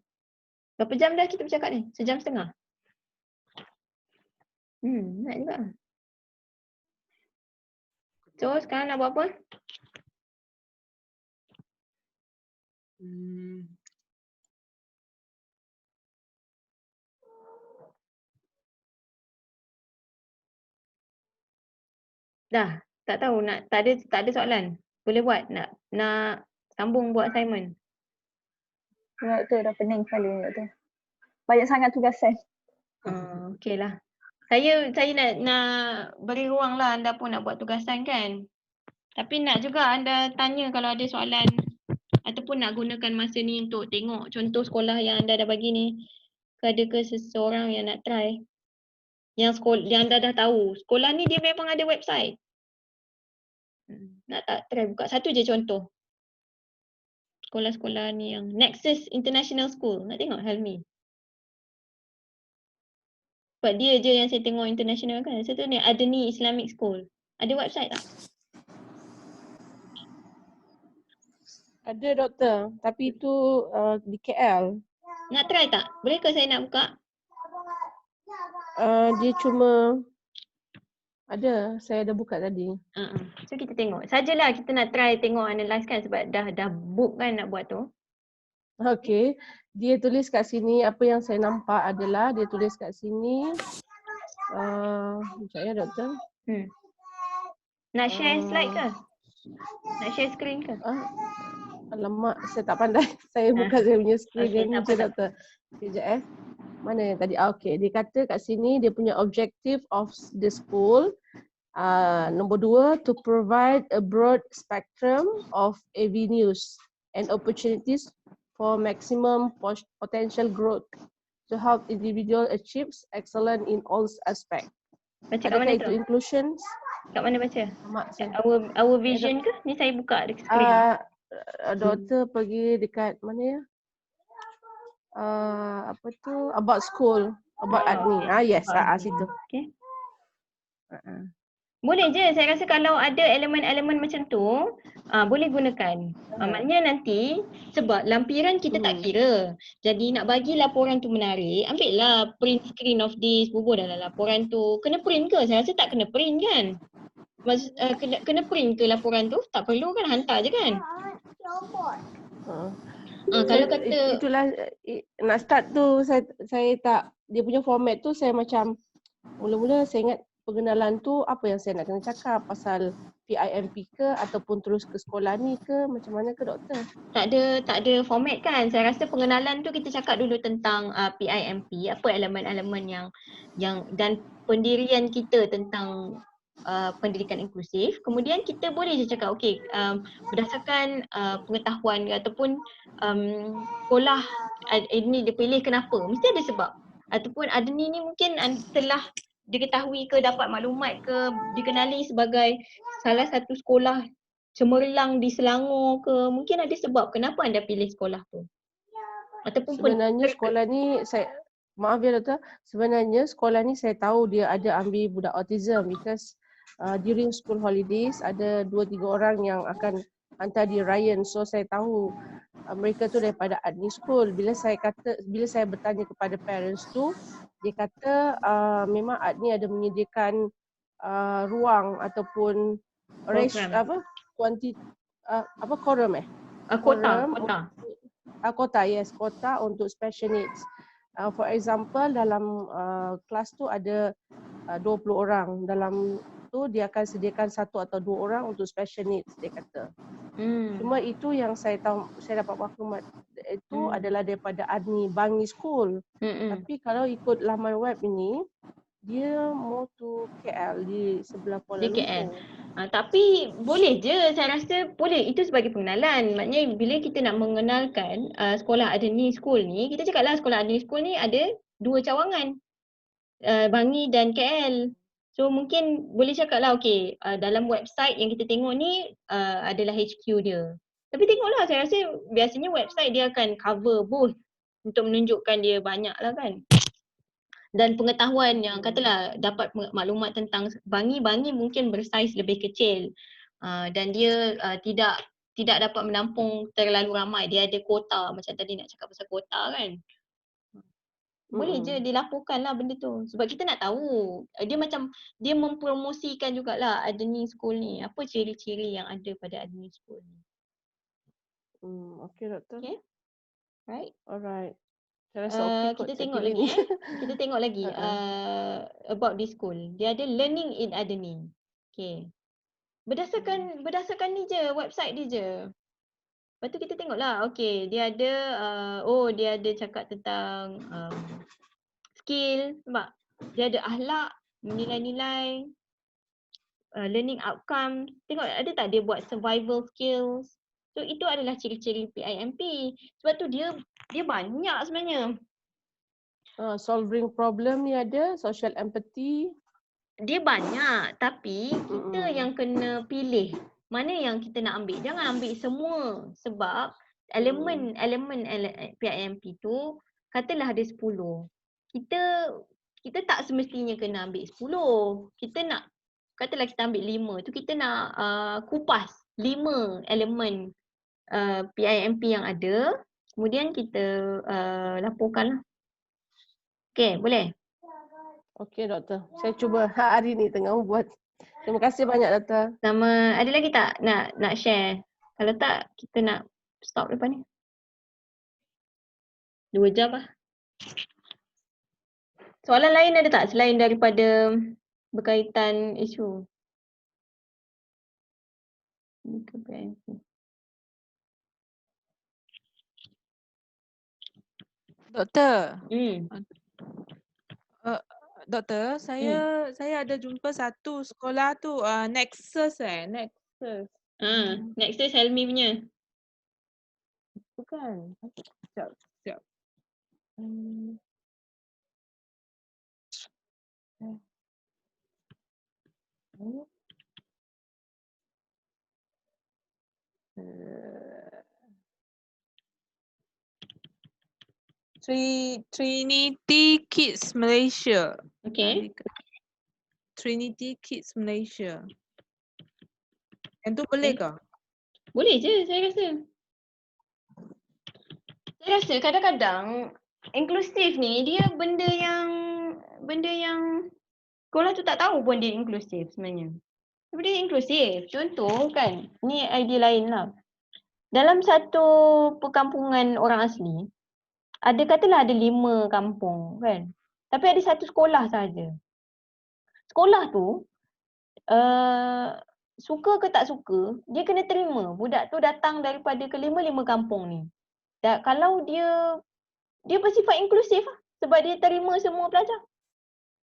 Berapa jam dah kita bercakap ni? 1.5 jam? Nak juga. So sekarang nak buat apa? Dah, tak tahu nak, tak ada soalan. Boleh buat, nak sambung buat assignment. Doktor dah pening kali ni doktor. Banyak sangat tugasan. Okey lah. Saya nak beri ruang lah anda pun nak buat tugasan kan. Tapi nak juga anda tanya kalau ada soalan ataupun nak gunakan masa ni untuk tengok contoh sekolah yang anda dah bagi ni. Adakah seseorang yang nak try? Yang anda dah tahu. Sekolah ni dia memang ada website. Nak tak try buka satu je contoh. Sekolah-sekolah ni yang Nexus International School. Nak tengok Helmi. Sebab dia je yang saya tengok international kan. Satu ni Adni Islamic School. Ada website tak? Ada doktor, tapi itu di KL. Nak try tak? Boleh ke saya nak buka? Dia cuma ada, saya dah buka tadi. So kita tengok. Sajalah kita nak try tengok analyse kan sebab dah book kan nak buat tu. Okey, dia tulis kat sini apa yang saya nampak adalah dia tulis kat sini. Sekejap ya doktor. Nak share slide ke? Nak share screen ke? Alamak, saya tak pandai. Saya buka saya punya screen dia ni je doktor. Sekejap Mana yang tadi? Okey, dia kata kat sini dia punya objective of the school. Nombor 2, to provide a broad spectrum of avenues and opportunities for maximum potential growth to help individual achieves excellence in all aspects. Baca kat mana tu? Inclusions. Kat mana baca? Our vision ke? Ni saya buka dekat screen. Doktor pergi dekat mana ya? Apa tu? About school. About admin. Yes, situ. Okay. Boleh je, saya rasa kalau ada elemen-elemen macam tu, boleh gunakan. Maknanya nanti, sebab lampiran kita tak kira. Jadi nak bagi laporan tu menarik, ambil lah print screen of this, bubuh dalam laporan tu. Kena print ke? Saya rasa tak kena print kan? Kena print ke laporan tu? Tak perlu kan, hantar je kan? Kalau kata itulah nak start tu saya tak, dia punya format tu saya macam mula-mula saya ingat pengenalan tu apa yang saya nak kena cakap pasal PIMP ke ataupun terus ke sekolah ni ke, macam mana ke doktor? Tak ada format kan. Saya rasa pengenalan tu kita cakap dulu tentang PIMP, apa elemen-elemen yang dan pendirian kita tentang pendidikan inklusif. Kemudian kita boleh je cakap okey, berdasarkan pengetahuan ataupun sekolah ini dia pilih kenapa? Mesti ada sebab. Ataupun Adni ni mungkin telah diketahui ke, dapat maklumat ke, dikenali sebagai salah satu sekolah cemerlang di Selangor ke, mungkin ada sebab kenapa anda pilih sekolah tu. Ataupun Sebenarnya sekolah ni maaf ya doktor, sebenarnya sekolah ni saya tahu dia ada ambil budak autism because during school holidays ada 2-3 orang yang akan hantar di Ryan, so saya tahu mereka tu daripada Adni School. Bila saya bertanya kepada parents tu, dia kata memang Adni ada menyediakan ruang ataupun quorum kota untuk special needs. For example, dalam kelas tu ada 20 orang. Dalam tu dia akan sediakan 1 atau 2 orang untuk special needs, dia kata. Cuma itu yang saya tahu, saya dapat maklumat itu adalah daripada Adni Bangi School. Tapi kalau ikut laman web ini, dia more to KL, di sebelah Kuala Lumpur. KL. Tapi boleh je, saya rasa boleh. Itu sebagai pengenalan. Maknanya bila kita nak mengenalkan sekolah Adni School ni, kita cakaplah sekolah Adni School ni ada 2 cawangan, Bangi dan KL. So mungkin boleh cakaplah okey, dalam website yang kita tengok ni adalah HQ dia. Tapi tengoklah, saya rasa biasanya website dia akan cover both untuk menunjukkan dia banyak lah kan. Dan pengetahuan yang katalah dapat maklumat tentang Bangi mungkin bersaiz lebih kecil dan dia tidak dapat menampung terlalu ramai. Dia ada kuota, macam tadi nak cakap pasal kuota kan. Boleh je dilaporkan lah benda tu. Sebab kita nak tahu. Dia mempromosikan jugalah Adni School ni. Apa ciri-ciri yang ada pada Adni School ni. Okay doktor. Okay. Right. Alright. Saya rasa Kita tengok lagi Kita tengok lagi about this school. Dia ada learning in Adni. Okay. Berdasarkan ni je, website dia je. Lepas tu kita tengoklah, okay, dia ada dia ada cakap tentang skill, sebab dia ada akhlak, nilai-nilai, learning outcome. Tengok ada tak dia buat survival skills. So itu adalah ciri-ciri PIMP. Sebab tu dia banyak sebenarnya. Solving problem ni ada, social empathy. Dia banyak, tapi kita yang kena pilih mana yang kita nak ambil. Jangan ambil semua, sebab elemen PIMP tu katalah ada 10. Kita tak semestinya kena ambil 10. Kita nak, katalah kita ambil 5 tu, kita nak kupas 5 elemen PIMP yang ada, kemudian kita laporkan lah. Okay, boleh? Okay doktor, saya cuba hari ni tengah buat. Terima kasih banyak doktor. Sama, ada lagi tak nak share? Kalau tak, kita nak stop lepas ni. 2 jam lah. Soalan lain ada tak selain daripada berkaitan isu? Doktor. Doktor, saya ada jumpa satu sekolah tu Nexus. Nexus. Nexus Helmi punya. Bukan. Sekejap. Trinity Kids Malaysia. Okay. Trinity Kids Malaysia. Yang tu boleh ke? Boleh je, saya rasa. Saya rasa kadang-kadang inklusif ni dia benda yang sekolah tu tak tahu pun dia inklusif sebenarnya. Tapi dia inklusif. Contoh kan, ni idea lain lah. Dalam satu perkampungan orang asli, katalah ada 5 kampung kan. Tapi ada satu sekolah sahaja. Sekolah tu suka ke tak suka, dia kena terima. Budak tu datang daripada kelima-lima kampung ni. Dan kalau dia bersifat inklusif lah. Sebab dia terima semua pelajar.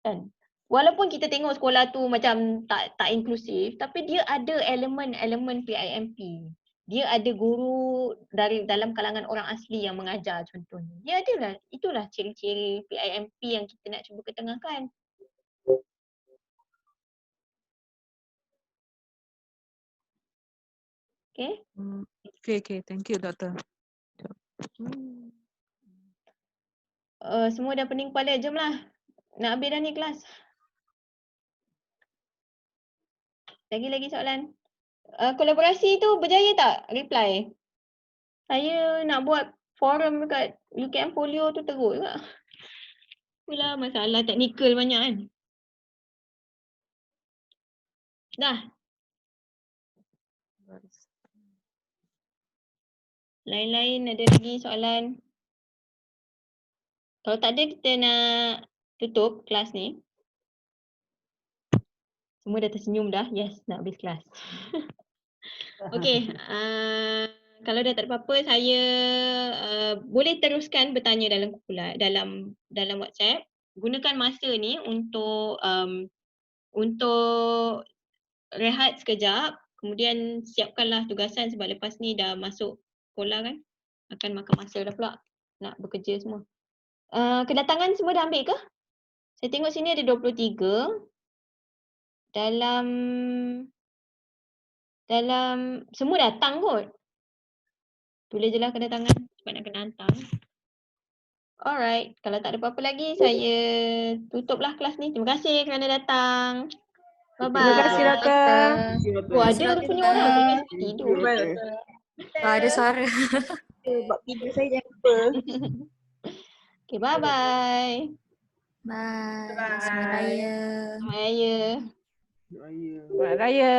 Kan? Walaupun kita tengok sekolah tu macam tak inklusif, tapi dia ada elemen-elemen PIMP. Dia ada guru dari dalam kalangan orang asli yang mengajar contohnya. Dia adalah, itulah ciri-ciri PIMP yang kita nak cuba ketengahkan. Okay? Okay. Thank you, Doktor. Semua dah pening kepala, jomlah. Nak habis dah ni kelas. Lagi soalan. Kolaborasi tu berjaya tak? Reply. Saya nak buat forum dekat UKM Folio tu teruk juga. Itulah masalah teknikal banyak kan. Dah. Lain-lain ada lagi soalan? Kalau tak ada, kita nak tutup kelas ni. Semua dah tersenyum dah. Yes, nak habis kelas. Okay. Kalau dah tak ada apa-apa, saya boleh teruskan bertanya dalam WhatsApp. Gunakan masa ni untuk rehat sekejap. Kemudian siapkanlah tugasan sebab lepas ni dah masuk sekolah kan. Akan makan masa dah pula nak bekerja semua. Kedatangan semua dah ambil ke? Saya tengok sini ada 23. Dalam semua datang kot. Tulis je lah kedatangan sebab nak kena hantar. Alright, kalau tak ada apa-apa lagi, saya tutuplah kelas ni. Terima kasih kerana datang. Bye-bye. Terima kasih, Doktor. Ada rupanya orang tengah tidur. Ada suara. Buat video saya jangan lupa. Okay, bye-bye. Bye. Selamat Raya. Selamat Raya. Selamat Raya.